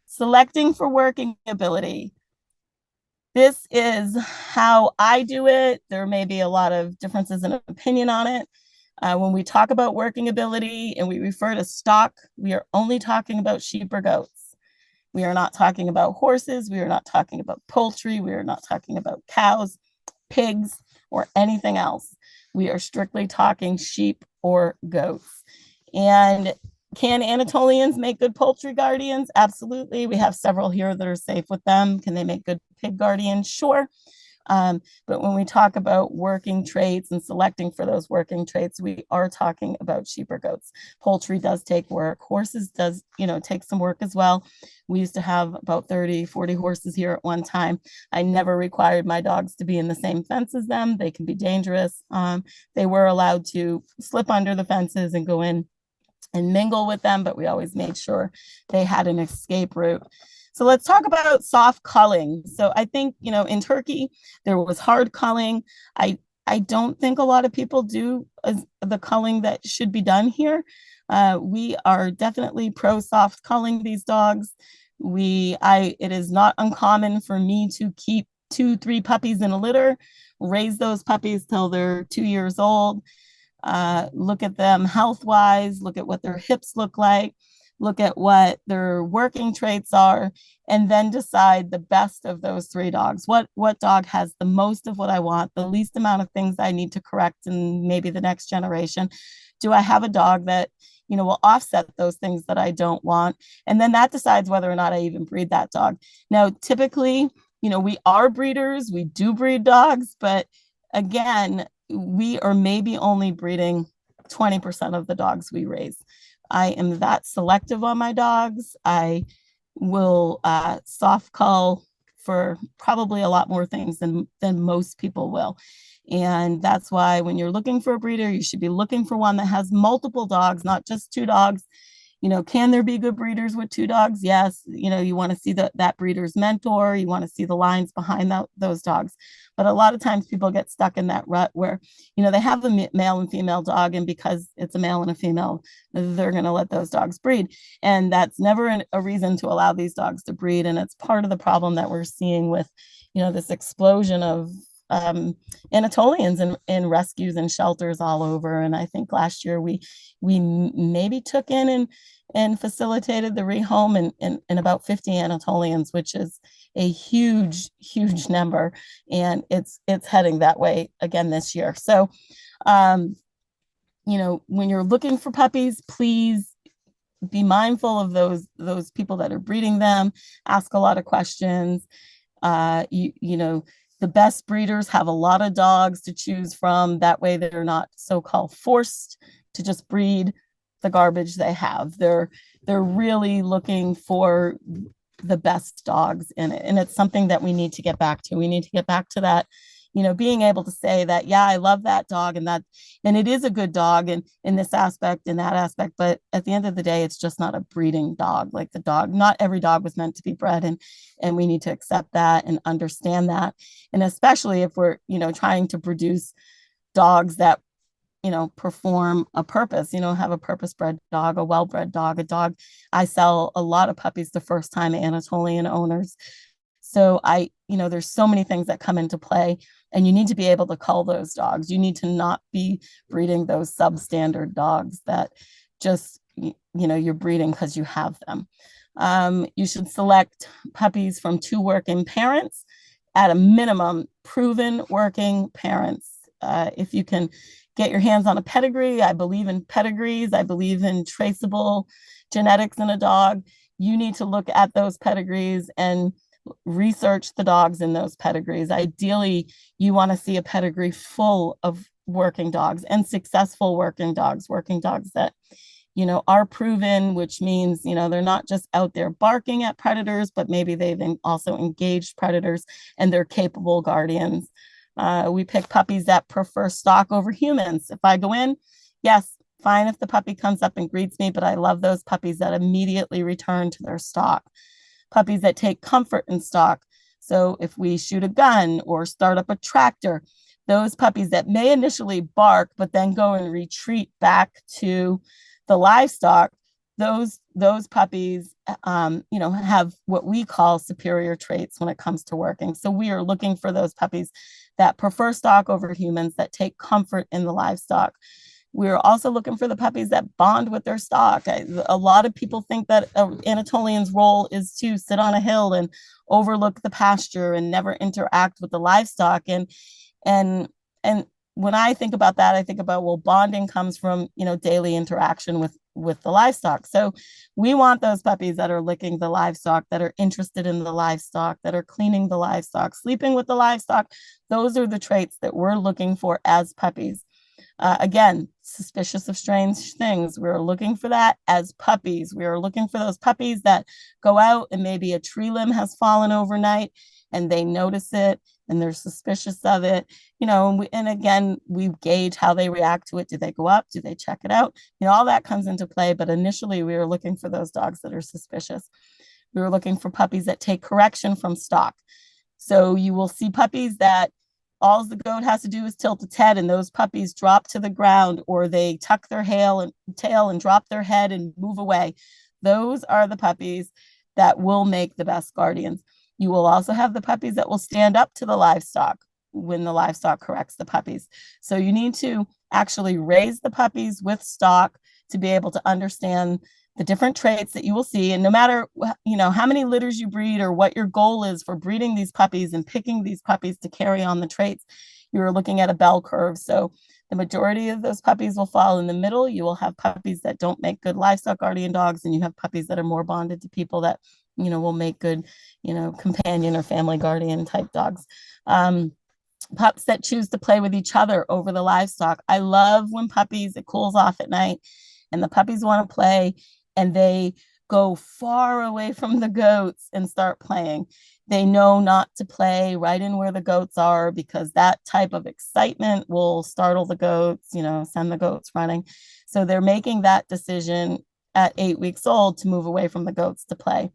Selecting for working ability. This is how I do it. There may be a lot of differences in opinion on it. When we talk about working ability and we refer to stock, we are only talking about sheep or goats. We are not talking about horses. We are not talking about poultry. We are not talking about cows, pigs, or anything else. We are strictly talking sheep or goats. And can Anatolians make good poultry guardians? Absolutely. We have several here that are safe with them. Can they make good pig guardians? Sure. But when we talk about working traits and selecting for those working traits, we are talking about sheep or goats. Poultry does take work. Horses does, take some work as well. We used to have about 30, 40 horses here at one time. I never required my dogs to be in the same fence as them. They can be dangerous. They were allowed to slip under the fences and go in and mingle with them, but we always made sure they had an escape route. So let's talk about soft culling. So I think, in Turkey, there was hard culling. I don't think a lot of people do the culling that should be done here. We are definitely pro soft culling these dogs. It is not uncommon for me to keep 2-3 puppies in a litter, raise those puppies till they're 2 years old, look at them health-wise, look at what their hips look like, look at what their working traits are, and then decide the best of those 3 dogs. What dog has the most of what I want, the least amount of things I need to correct in maybe the next generation? Do I have a dog that, will offset those things that I don't want? And then that decides whether or not I even breed that dog. Now, typically, we are breeders, we do breed dogs, but again, we are maybe only breeding 20% of the dogs we raise. I am that selective on my dogs. I will soft cull for probably a lot more things than most people will. And that's why when you're looking for a breeder, you should be looking for one that has multiple dogs, not just 2 dogs. Can there be good breeders with 2 dogs? Yes. You want to see that breeder's mentor. You want to see the lines behind those dogs. But a lot of times people get stuck in that rut where, they have a male and female dog, and because it's a male and a female, they're going to let those dogs breed. And that's never a reason to allow these dogs to breed. And it's part of the problem that we're seeing with, this explosion of Anatolians in rescues and shelters all over. And I think last year we maybe took in and facilitated the rehome in about 50 Anatolians, which is a huge, huge number, and it's heading that way again this year. So, when you're looking for puppies, please be mindful of those people that are breeding them. Ask a lot of questions. The best breeders have a lot of dogs to choose from. That way, they're not so-called forced to just breed the garbage they have. They're really looking for the best dogs in it, and it's something that we need to get back to. We need to get back to that, being able to say that, yeah, I love that dog, and it is a good dog in this aspect, in that aspect, but at the end of the day, it's just not a breeding dog. Like, the dog, not every dog was meant to be bred, and we need to accept that and understand that. And especially if we're, trying to produce dogs that, perform a purpose, have a purpose-bred dog, a well-bred dog, a dog. I sell a lot of puppies to first-time Anatolian owners. So there's so many things that come into play, and you need to be able to cull those dogs. You need to not be breeding those substandard dogs that just, you're breeding because you have them. You should select puppies from 2 working parents, at a minimum, proven working parents. If you can get your hands on a pedigree, I believe in pedigrees. I believe in traceable genetics in a dog. You need to look at those pedigrees and research the dogs in those pedigrees. Ideally, you want to see a pedigree full of working dogs, and successful working dogs that, are proven, which means, they're not just out there barking at predators, but maybe they've also engaged predators and they're capable guardians. We pick puppies that prefer stock over humans. If I go in, yes, fine if the puppy comes up and greets me, but I love those puppies that immediately return to their stock. Puppies that take comfort in stock. So if we shoot a gun or start up a tractor, those puppies that may initially bark, but then go and retreat back to the livestock, those puppies, have what we call superior traits when it comes to working. So we are looking for those puppies that prefer stock over humans, that take comfort in the livestock. We're also looking for the puppies that bond with their stock. A lot of people think that Anatolian's role is to sit on a hill and overlook the pasture and never interact with the livestock. And when I think about that, I think about, well, bonding comes from, daily interaction with the livestock. So we want those puppies that are licking the livestock, that are interested in the livestock, that are cleaning the livestock, sleeping with the livestock. Those are the traits that we're looking for as puppies. Again, suspicious of strange things. We're looking for that as puppies. We are looking for those puppies that go out and maybe a tree limb has fallen overnight and they notice it and they're suspicious of it, and again, we gauge how they react to it. Do they go up? Do they check it out? All that comes into play. But initially, we were looking for those dogs that are suspicious. We were looking for puppies that take correction from stock. So you will see puppies that all the goat has to do is tilt its head and those puppies drop to the ground, or they tuck their tail and drop their head and move away. Those are the puppies that will make the best guardians. You will also have the puppies that will stand up to the livestock when the livestock corrects the puppies. So you need to actually raise the puppies with stock to be able to understand the different traits that you will see. And no matter, how many litters you breed or what your goal is for breeding these puppies and picking these puppies to carry on the traits, you're looking at a bell curve. So the majority of those puppies will fall in the middle. You will have puppies that don't make good livestock guardian dogs, and you have puppies that are more bonded to people that, will make good, companion or family guardian type dogs. Pups that choose to play with each other over the livestock. I love when it cools off at night and the puppies want to play and they go far away from the goats and start playing. They know not to play right in where the goats are, because that type of excitement will startle the goats, send the goats running. So they're making that decision at 8 weeks old to move away from the goats to play.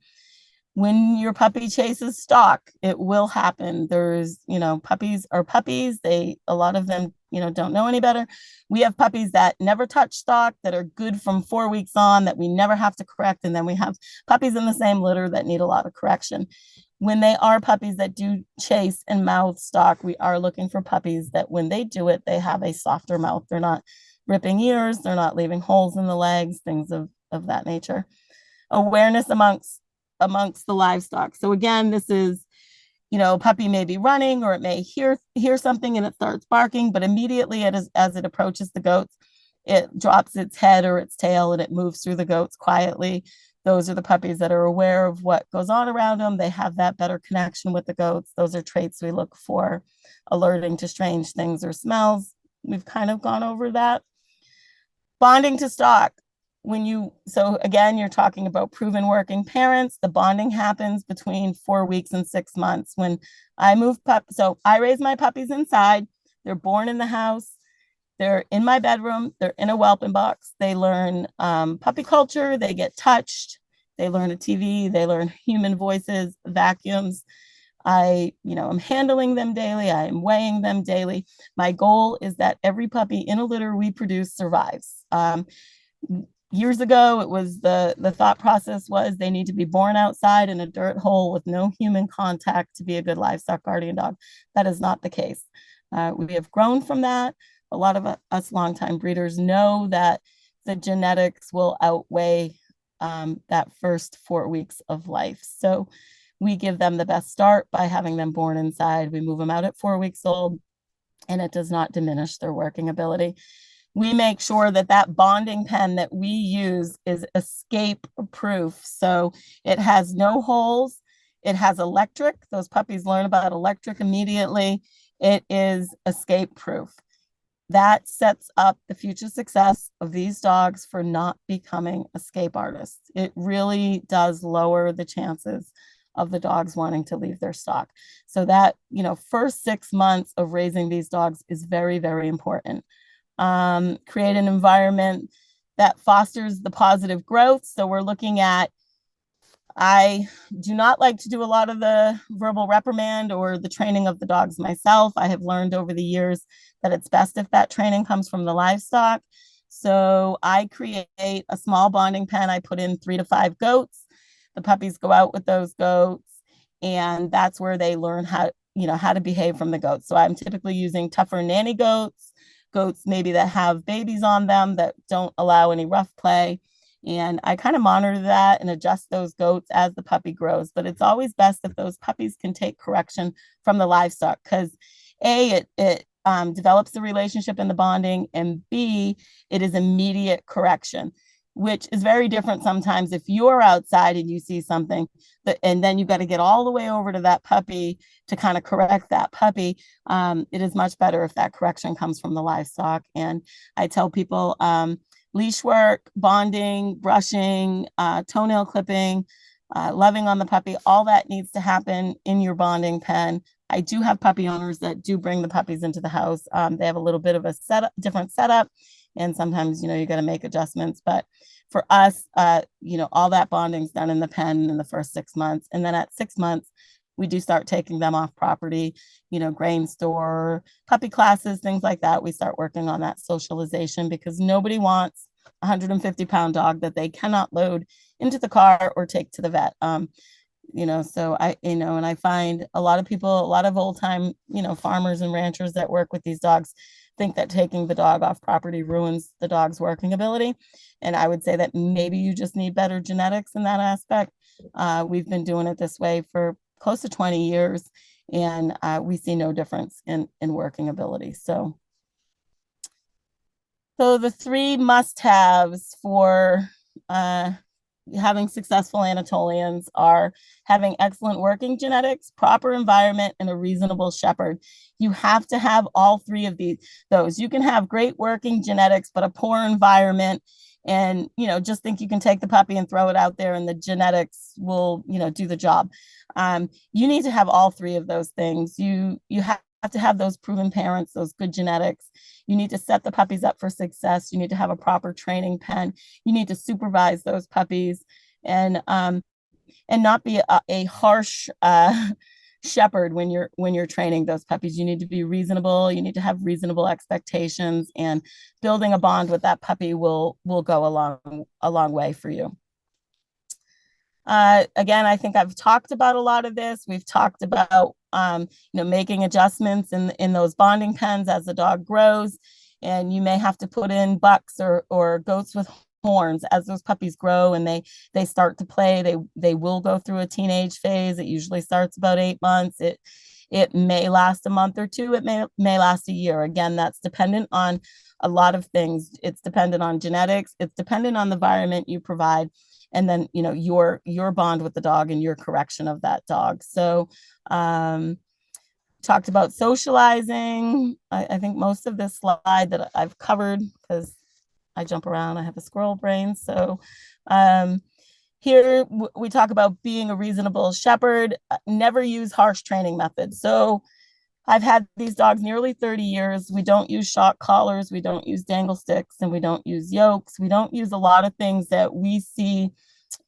When your puppy chases stock, it will happen. There's, puppies are puppies. A lot of them, don't know any better. We have puppies that never touch stock, that are good from 4 weeks on, that we never have to correct. And then we have puppies in the same litter that need a lot of correction. When they are puppies that do chase and mouth stock, we are looking for puppies that when they do it, they have a softer mouth. They're not ripping ears. They're not leaving holes in the legs, things of that nature. Awareness amongst the livestock. So again, this is puppy may be running, or it may hear something and it starts barking, but immediately as it approaches the goats, it drops its head or its tail and it moves through the goats quietly. Those are the puppies that are aware of what goes on around them. They have that better connection with the goats. Those are traits we look for, alerting to strange things or smells. We've kind of gone over that. Bonding to stock. So again, you're talking about proven working parents. The bonding happens between 4 weeks and 6 months. When I move so I raise my puppies inside. They're born in the house. They're in my bedroom. They're in a whelping box. They learn puppy culture. They get touched. They learn a TV. They learn human voices, vacuums. I'm handling them daily. I am weighing them daily. My goal is that every puppy in a litter we produce survives. Years ago, it was the thought process was they need to be born outside in a dirt hole with no human contact to be a good livestock guardian dog. That is not the case. We have grown from that. A lot of us longtime breeders know that the genetics will outweigh that first 4 weeks of life. So we give them the best start by having them born inside. We move them out at 4 weeks old, and it does not diminish their working ability. We make sure that bonding pen that we use is escape proof. So it has no holes. It has electric. Those puppies learn about electric immediately. It is escape proof. That sets up the future success of these dogs for not becoming escape artists. It really does lower the chances of the dogs wanting to leave their stock. So that, first 6 months of raising these dogs is very, very important. Create an environment that fosters the positive growth. So we're looking at, I do not like to do a lot of the verbal reprimand or the training of the dogs myself. I have learned over the years that it's best if that training comes from the livestock. So I create a small bonding pen. I put in 3 to 5 goats. The puppies go out with those goats, and that's where they learn how to behave from the goats. So I'm typically using tougher nanny goats maybe that have babies on them that don't allow any rough play. And I kind of monitor that and adjust those goats as the puppy grows. But it's always best if those puppies can take correction from the livestock, because it develops the relationship and the bonding, and B, it is immediate correction, which is very different sometimes if you're outside and you see something and then you've got to get all the way over to that puppy to kind of correct that puppy. It is much better if that correction comes from the livestock. And I tell people leash work, bonding, brushing, toenail clipping, loving on the puppy, all that needs to happen in your bonding pen. I do have puppy owners that do bring the puppies into the house. They have a little bit of a different setup. And sometimes, you got to make adjustments. But for us, all that bonding's done in the pen in the first 6 months. And then at 6 months, we do start taking them off property, grain store, puppy classes, things like that. We start working on that socialization, because nobody wants a 150-pound dog that they cannot load into the car or take to the vet. So and I find a lot of people, a lot of old time, farmers and ranchers that work with these dogs think that taking the dog off property ruins the dog's working ability. And I would say that maybe you just need better genetics in that aspect. We've been doing it this way for close to 20 years, and we see no difference in working ability. So the 3 must-haves for having successful Anatolians are having excellent working genetics, proper environment, and a reasonable shepherd. You have to have all 3 of those. You can have great working genetics, but a poor environment, and just think you can take the puppy and throw it out there and the genetics will do the job. You need to have all 3 of those things. You have to have those proven parents, those good genetics. You need to set the puppies up for success. You need to have a proper training pen. You need to supervise those puppies, and not be a harsh shepherd when you're training those puppies. You need to be reasonable. You need to have reasonable expectations, and building a bond with that puppy will go a long way for you. Again, I think I've talked about a lot of this. We've talked about making adjustments in those bonding pens as the dog grows, and you may have to put in bucks or goats with horns. As those puppies grow and they start to play, they will go through a teenage phase. It usually starts about 8 months. It may last a month or two. It may last a year. Again, that's dependent on a lot of things. It's dependent on genetics. It's dependent on the environment you provide, and then your bond with the dog and your correction of that dog. So talked about socializing. I think most of this slide that I've covered, because I jump around, I have a squirrel brain. So here we talk about being a reasonable shepherd. Never use harsh training methods. So I've had these dogs nearly 30 years. We don't use shock collars, we don't use dangle sticks, and we don't use yokes. We don't use a lot of things that we see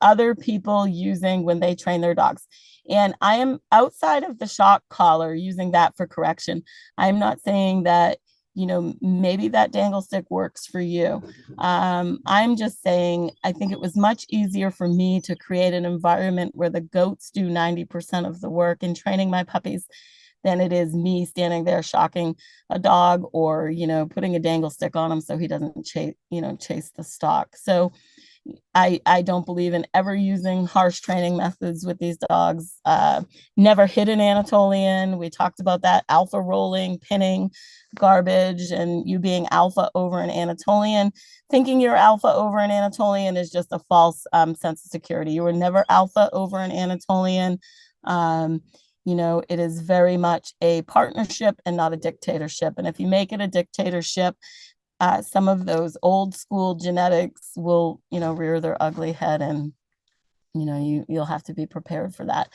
other people using when they train their dogs. And I am outside of the shock collar, using that for correction. I'm not saying that, maybe that dangle stick works for you. I'm just saying, I think it was much easier for me to create an environment where the goats do 90% of the work in training my puppies than it is me standing there shocking a dog or, putting a dangle stick on him so he doesn't chase the stock. So I don't believe in ever using harsh training methods with these dogs. Never hit an Anatolian. We talked about that. Alpha rolling, pinning, garbage, and you being alpha over an Anatolian. Thinking you're alpha over an Anatolian is just a false sense of security. You were never alpha over an Anatolian. It is very much a partnership and not a dictatorship. And if you make it a dictatorship, some of those old school genetics will, rear their ugly head, and you'll have to be prepared for that.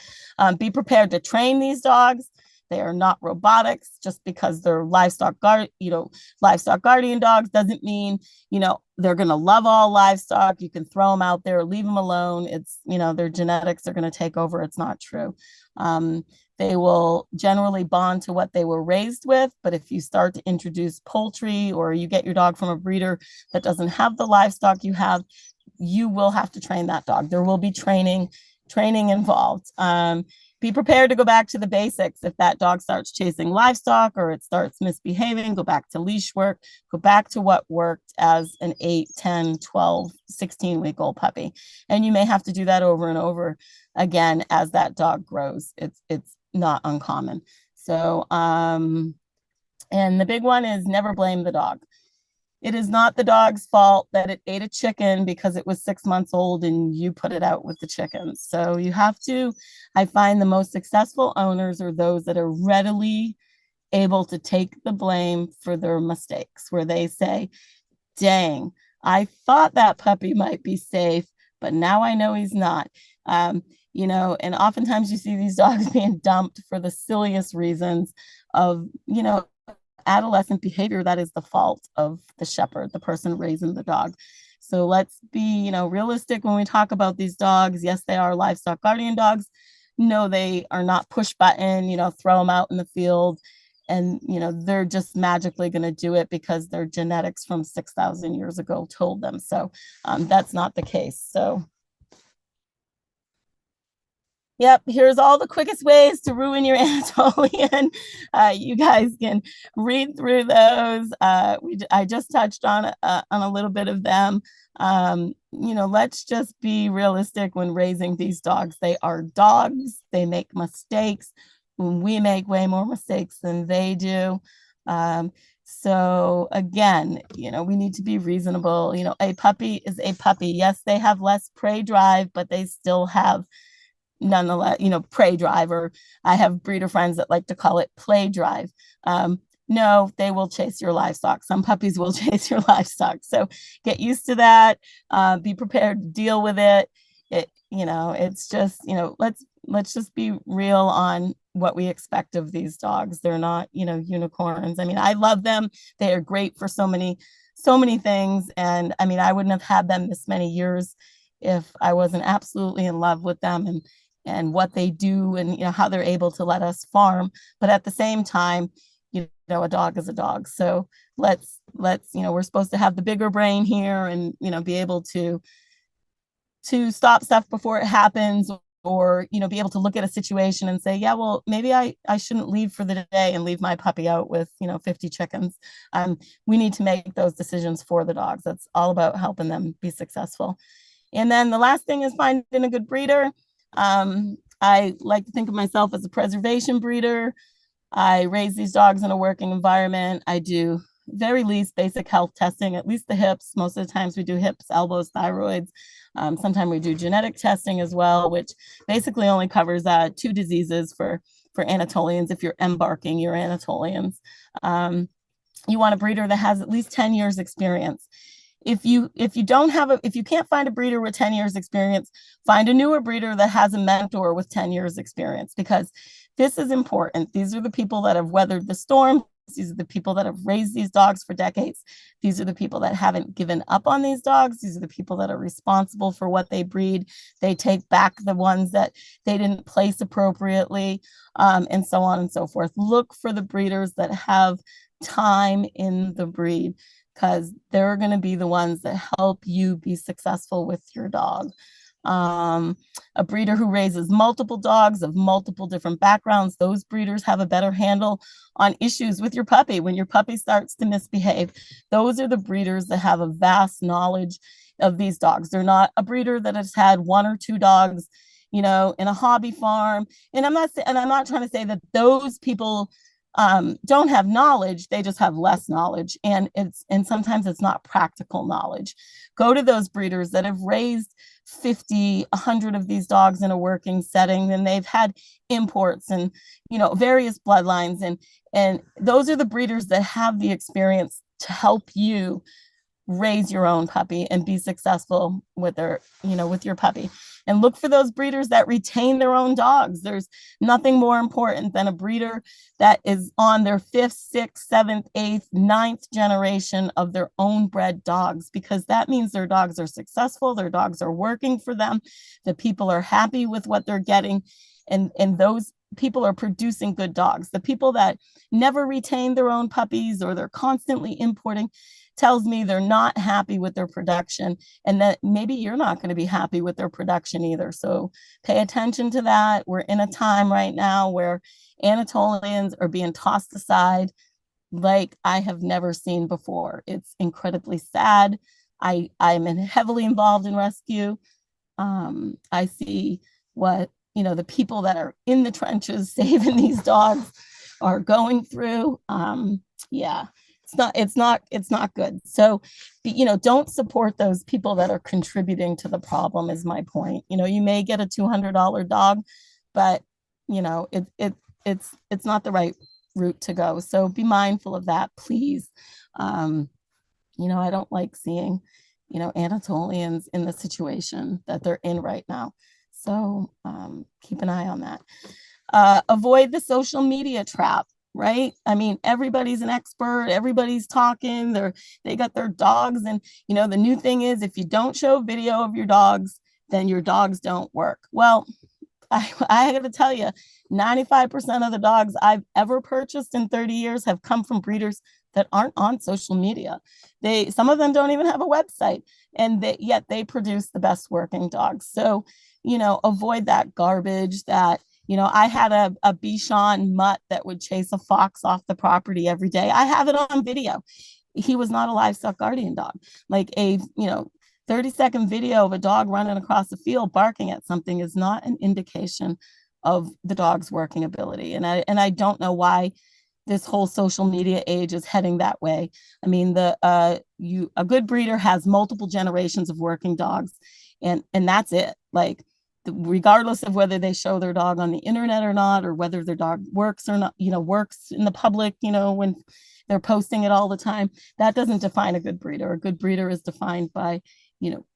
Be prepared to train these dogs. They are not robotics. Just because they're livestock guardian dogs doesn't mean, they're going to love all livestock. You can throw them out there, leave them alone. It's, their genetics are going to take over. It's not true. They will generally bond to what they were raised with. But if you start to introduce poultry, or you get your dog from a breeder that doesn't have the livestock you have, you will have to train that dog. There will be training involved. Be prepared to go back to the basics. If that dog starts chasing livestock or it starts misbehaving, go back to leash work, go back to what worked as an 8, 10, 12, 16-week-old puppy. And you may have to do that over and over again as that dog grows. It's not uncommon. So, and the big one is never blame the dog. It is not the dog's fault that it ate a chicken because it was 6 months old and you put it out with the chickens. So you have to, I find the most successful owners are those that are readily able to take the blame for their mistakes, where they say, dang, I thought that puppy might be safe, but now I know he's not. And oftentimes you see these dogs being dumped for the silliest reasons of, adolescent behavior that is the fault of the shepherd, the person raising the dog. So let's be, realistic when we talk about these dogs. Yes, they are livestock guardian dogs. No, they are not push button, throw them out in the field and, they're just magically going to do it because their genetics from 6,000 years ago told them. So that's not the case. So yep, here's all the quickest ways to ruin your Anatolian. You guys can read through those. I just touched on a little bit of them. Let's just be realistic when raising these dogs. They are dogs. They make mistakes. We make way more mistakes than they do. So again, we need to be reasonable. A puppy is a puppy. Yes, they have less prey drive, but they still have nonetheless, prey drive, or I have breeder friends that like to call it play drive. No, they will chase your livestock. Some puppies will chase your livestock. So get used to that. Be prepared to deal with it. It's just, let's just be real on what we expect of these dogs. They're not, unicorns. I mean, I love them. They are great for so many things. And I mean, I wouldn't have had them this many years if I wasn't absolutely in love with them and what they do and how they're able to let us farm. But at the same time, a dog is a dog. So let's we're supposed to have the bigger brain here and be able to stop stuff before it happens, or be able to look at a situation and say, yeah, well, maybe I shouldn't leave for the day and leave my puppy out with 50 chickens. We need to make those decisions for the dogs. That's all about helping them be successful. And then the last thing is finding a good breeder. I like to think of myself as a preservation breeder. I raise these dogs in a working environment. I do very least basic health testing, at least the hips. Most of the times we do hips, elbows, thyroids. Sometimes we do genetic testing as well, which basically only covers 2 diseases for Anatolians if you're embarking your Anatolians. You want a breeder that has at least 10 years experience. If you can't find a breeder with 10 years experience, find a newer breeder that has a mentor with 10 years experience, because this is important. These are the people that have weathered the storm. These are the people that have raised these dogs for decades. These are the people that haven't given up on these dogs. These are the people that are responsible for what they breed. They take back the ones that they didn't place appropriately, and so on and so forth. Look for the breeders that have time in the breed, because they're going to be the ones that help you be successful with your dog. A breeder who raises multiple dogs of multiple different backgrounds, those breeders have a better handle on issues with your puppy. When your puppy starts to misbehave, those are the breeders that have a vast knowledge of these dogs. They're not a breeder that has had 1 or 2 dogs, in a hobby farm. And I'm not trying to say that those people don't have knowledge. They just have less knowledge, and sometimes it's not practical knowledge. Go to those breeders that have raised 50, 100 of these dogs in a working setting, and they've had imports and various bloodlines, and those are the breeders that have the experience to help you raise your own puppy and be successful with your puppy. And look for those breeders that retain their own dogs. There's nothing more important than a breeder that is on their 5th, 6th, 7th, 8th, 9th generation of their own bred dogs, because that means their dogs are successful, their dogs are working for them, the people are happy with what they're getting, and those people are producing good dogs. The people that never retain their own puppies, or they're constantly importing, tells me they're not happy with their production, and that maybe you're not going to be happy with their production either. So pay attention to that. We're in a time right now where Anatolians are being tossed aside like I have never seen before. It's incredibly sad. I'm heavily involved in rescue. I see what the people that are in the trenches saving these dogs are going through. Yeah. It's not good. So, don't support those people that are contributing to the problem, is my point. You may get a $200 dog, but it's not the right route to go. So be mindful of that, please. I don't like seeing, Anatolians in the situation that they're in right now. So keep an eye on that. Avoid the social media trap. Right? I mean, everybody's an expert, everybody's talking, they got their dogs, and the new thing is, if you don't show video of your dogs, then your dogs don't work. Well, I got to tell you, 95% of the dogs I've ever purchased in 30 years have come from breeders that aren't on social media. Some of them don't even have a website, and yet they produce the best working dogs. So, avoid that garbage. That I had a Bichon mutt that would chase a fox off the property every day. I have it on video. He was not a livestock guardian dog. Like a 30-second video of a dog running across the field barking at something is not an indication of the dog's working ability. And I don't know why this whole social media age is heading that way. I mean, a good breeder has multiple generations of working dogs, and that's it. Like, regardless of whether they show their dog on the internet or not, or whether their dog works or not, works in the public, when they're posting it all the time, that doesn't define a good breeder. A good breeder is defined by,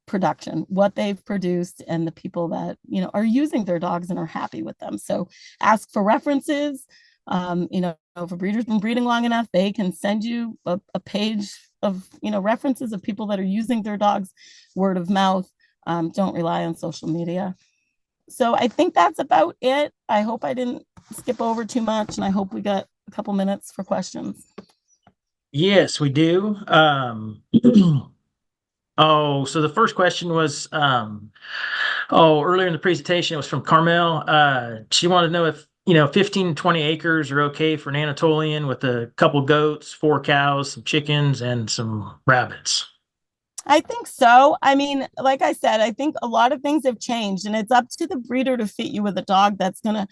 production, what they've produced, and the people that, are using their dogs and are happy with them. So ask for references. If a breeder's been breeding long enough, they can send you a page of, references of people that are using their dogs, word of mouth. Don't rely on social media. So I think that's about it. I hope I didn't skip over too much, and I hope we got a couple minutes for questions. Yes, we do. Oh, so the first question was, earlier in the presentation, it was from Carmel. She wanted to know if, 15 to 20 acres are okay for an Anatolian with a couple goats, 4 cows, some chickens, and some rabbits. I think so. I mean, like I said, I think a lot of things have changed, and it's up to the breeder to fit you with a dog that's going to,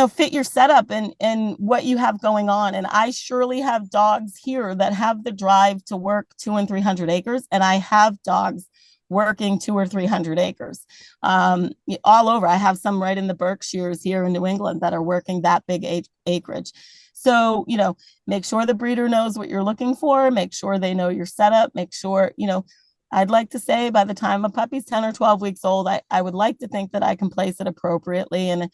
fit your setup and what you have going on. And I surely have dogs here that have the drive to work 200 and 300 acres, and I have dogs working 200 or 300 acres all over. I have some right in the Berkshires here in New England that are working that big acreage. So, make sure the breeder knows what you're looking for, make sure they know your setup, make sure, I'd like to say by the time a puppy's 10 or 12 weeks old, I would like to think that I can place it appropriately. And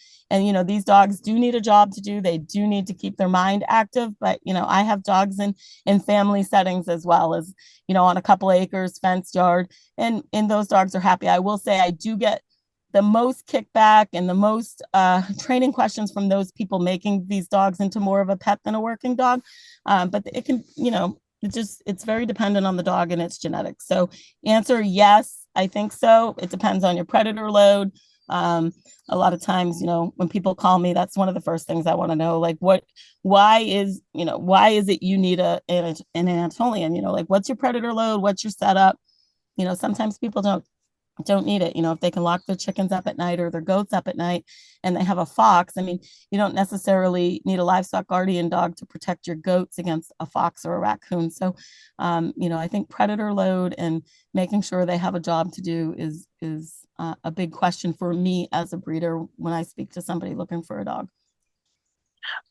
these dogs do need a job to do. They do need to keep their mind active. But, I have dogs in family settings as well as, on a couple acres, fenced yard, and those dogs are happy. I will say I do get the most kickback and the most training questions from those people making these dogs into more of a pet than a working dog. But it can, it's very dependent on the dog and its genetics. So answer yes, I think so. It depends on your predator load. A lot of times, when people call me, that's one of the first things I want to know, like why is it you need an Anatolian, like what's your predator load? What's your setup? Sometimes people don't need it. If they can lock their chickens up at night or their goats up at night and they have a fox, I mean, you don't necessarily need a livestock guardian dog to protect your goats against a fox or a raccoon. So, I think predator load and making sure they have a job to do is a big question for me as a breeder when I speak to somebody looking for a dog.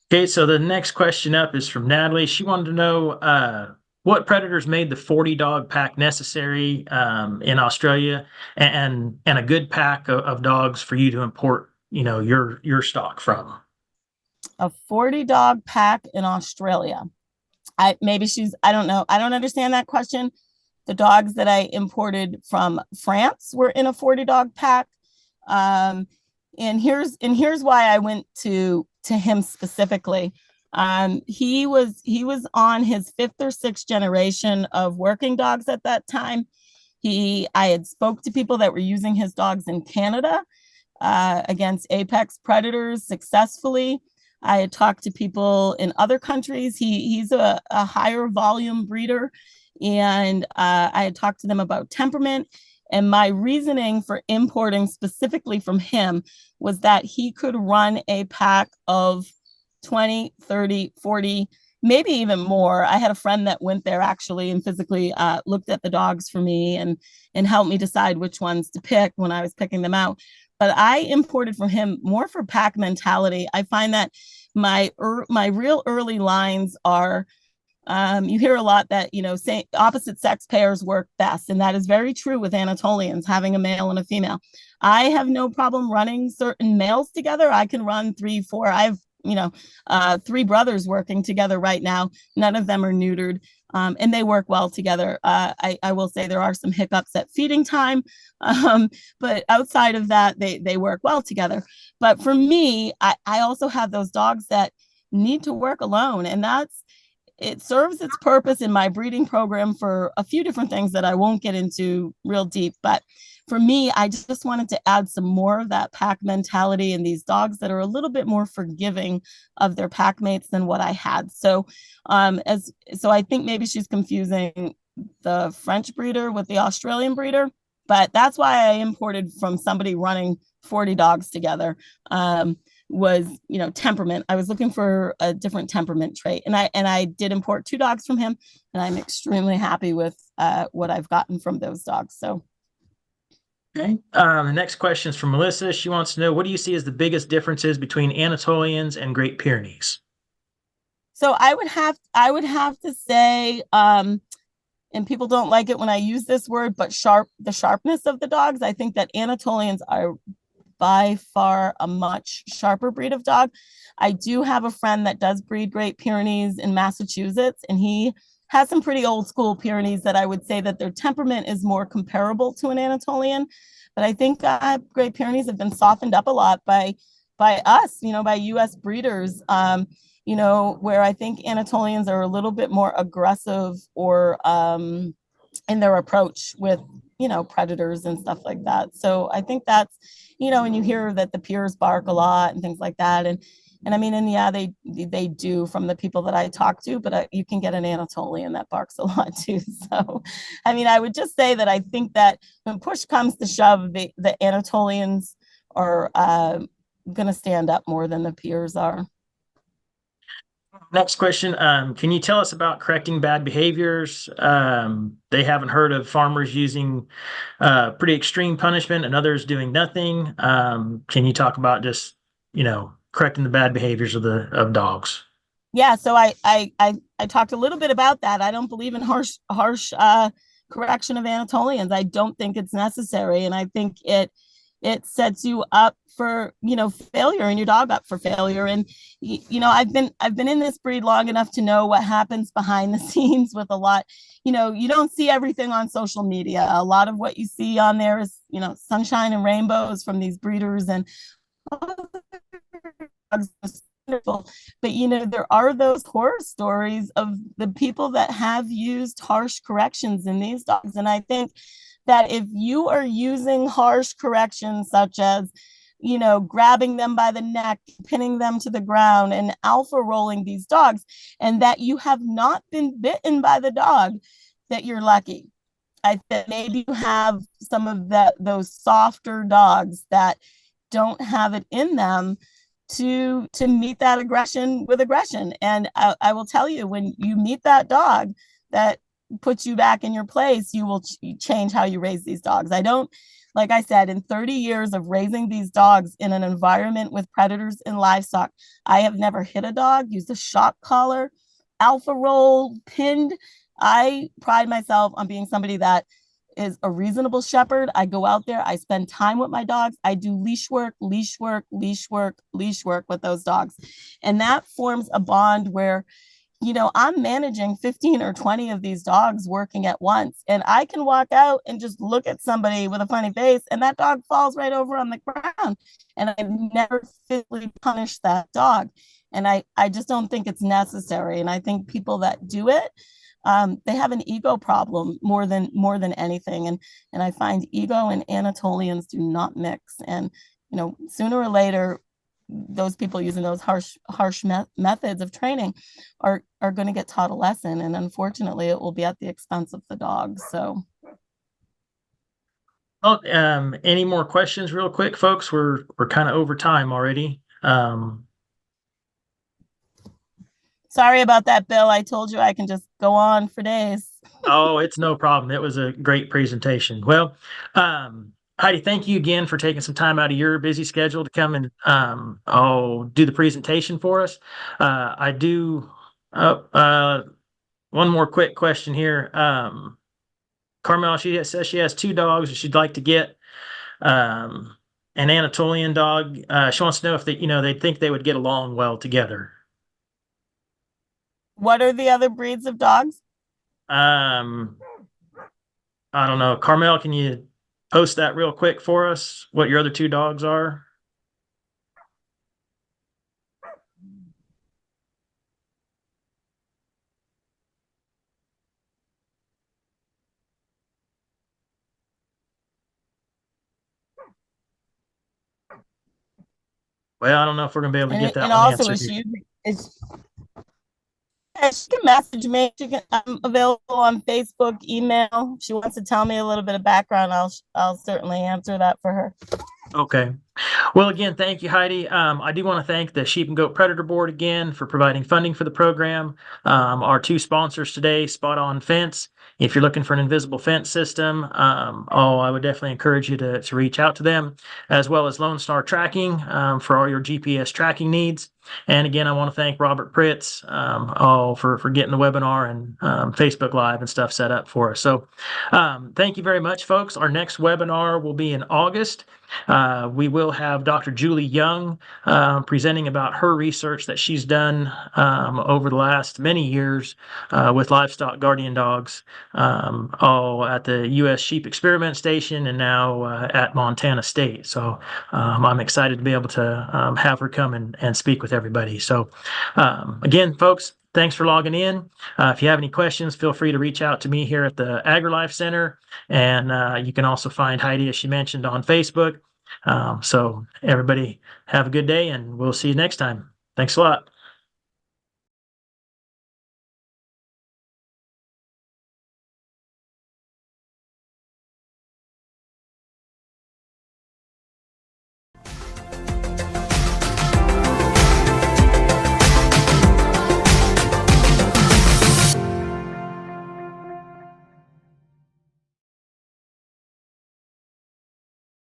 Okay, so the next question up is from Natalie. She wanted to know what predators made the 40 dog pack necessary in Australia, and a good pack of dogs for you to import, your stock from. A 40 dog pack in Australia. I don't know. I don't understand that question. The dogs that I imported from France were in a 40 dog pack. And here's why I went to him specifically. He was on his fifth or sixth generation of working dogs at that time. I had spoke to people that were using his dogs in Canada against apex predators successfully. I had talked to people in other countries. He's a higher volume breeder, and I had talked to them about temperament. And my reasoning for importing specifically from him was that he could run a pack of 20, 30, 40, maybe even more. I had a friend that went there actually and physically looked at the dogs for me and helped me decide which ones to pick when I was picking them out. But I imported from him more for pack mentality. I find that my real early lines are you hear a lot that, say opposite sex pairs work best. And that is very true with Anatolians, having a male and a female. I have no problem running certain males together. I can run 3, 4. I have, 3 brothers working together right now. None of them are neutered. And they work well together. I will say there are some hiccups at feeding time. But outside of that, they work well together. But for me, I also have those dogs that need to work alone. And it serves its purpose in my breeding program for a few different things that I won't get into real deep. But for me, I just wanted to add some more of that pack mentality in these dogs that are a little bit more forgiving of their pack mates than what I had. So, so I think maybe she's confusing the French breeder with the Australian breeder, but that's why I imported from somebody running 40 dogs together. Was temperament. I was looking for a different temperament trait, and I did import 2 dogs from him, and I'm extremely happy with what I've gotten from those dogs. So Okay. The next question is from Melissa. She wants to know, what do you see as the biggest differences between Anatolians and Great Pyrenees? so I would have to say, and people don't like it when I use this word, but the sharpness of the dogs. I think that Anatolians are by far a much sharper breed of dog. I do have a friend that does breed Great Pyrenees in Massachusetts, and he has some pretty old school Pyrenees that I would say that their temperament is more comparable to an Anatolian. But I think Great Pyrenees have been softened up a lot by us, by U.S. breeders, where I think Anatolians are a little bit more aggressive or in their approach with, predators and stuff like that. So I think that's, and you hear that the peers bark a lot and things like that. And I mean, and yeah, they do from the people that I talk to, but you can get an Anatolian that barks a lot too. So, I mean, I would just say that I think that when push comes to shove, the Anatolians are going to stand up more than the peers are. Next question. Can you tell us about correcting bad behaviors? They haven't heard of farmers using pretty extreme punishment and others doing nothing. Can you talk about just, correcting the bad behaviors of dogs? Yeah, so I talked a little bit about that. I don't believe in harsh correction of Anatolians. I don't think it's necessary, and I think it sets you up for failure, and your dog up for failure. And I've been in this breed long enough to know what happens behind the scenes with a lot. You don't see everything on social media. A lot of what you see on there is sunshine and rainbows from these breeders and wonderful. But there are those horror stories of the people that have used harsh corrections in these dogs. And I think that if you are using harsh corrections, such as grabbing them by the neck, pinning them to the ground, and alpha rolling these dogs, and that you have not been bitten by the dog, that you're lucky. I think maybe you have some of those softer dogs that don't have it in them to meet that aggression with aggression. And I will tell you, when you meet that dog that puts you back in your place, you will change how you raise these dogs. Like I said, in 30 years of raising these dogs in an environment with predators and livestock, I have never hit a dog, used a shock collar, alpha roll, pinned. I pride myself on being somebody that is a reasonable shepherd. I go out there, I spend time with my dogs. I do leash work with those dogs. And that forms a bond where, I'm managing 15 or 20 of these dogs working at once. And I can walk out and just look at somebody with a funny face, and that dog falls right over on the ground. And I've never physically punished that dog. And I just don't think it's necessary. And I think people that do it, they have an ego problem more than anything. And I find ego and Anatolians do not mix. And, sooner or later, those people using those harsh methods of training are going to get taught a lesson. And unfortunately, it will be at the expense of the dog. So. Well, any more questions real quick, folks? We're kind of over time already. Sorry about that, Bill. I told you I can just go on for days. Oh, it's no problem. It was a great presentation. Well, Heidi, thank you again for taking some time out of your busy schedule to come and do the presentation for us. I do one more quick question here. Carmel, she says she has 2 dogs and she'd like to get an Anatolian dog. She wants to know if they think they would get along well together. What are the other breeds of dogs? I don't know. Carmel, can you post that real quick for us? What your other 2 dogs are? Well, I don't know if we're gonna be able to get that and one also, answered. She can message me. I'm available on Facebook, email. She wants to tell me a little bit of background. I'll certainly answer that for her. Okay. Well, again, thank you, Heidi. I do want to thank the Sheep and Goat Predator Board again for providing funding for the program. Our 2 sponsors today, Spot On Fence. If you're looking for an invisible fence system, I would definitely encourage you to reach out to them, as well as Lone Star Tracking for all your GPS tracking needs. And again, I want to thank Robert Pritz for getting the webinar and Facebook Live and stuff set up for us. So thank you very much, folks. Our next webinar will be in August. We will have Dr. Julie Young presenting about her research that she's done over the last many years with livestock guardian dogs, at the U.S. Sheep Experiment Station and now at Montana State. So I'm excited to be able to have her come and speak with everybody. So again, folks, thanks for logging in. If you have any questions, feel free to reach out to me here at the AgriLife Center. And you can also find Heidi, as she mentioned, on Facebook. So everybody have a good day, and we'll see you next time. Thanks a lot.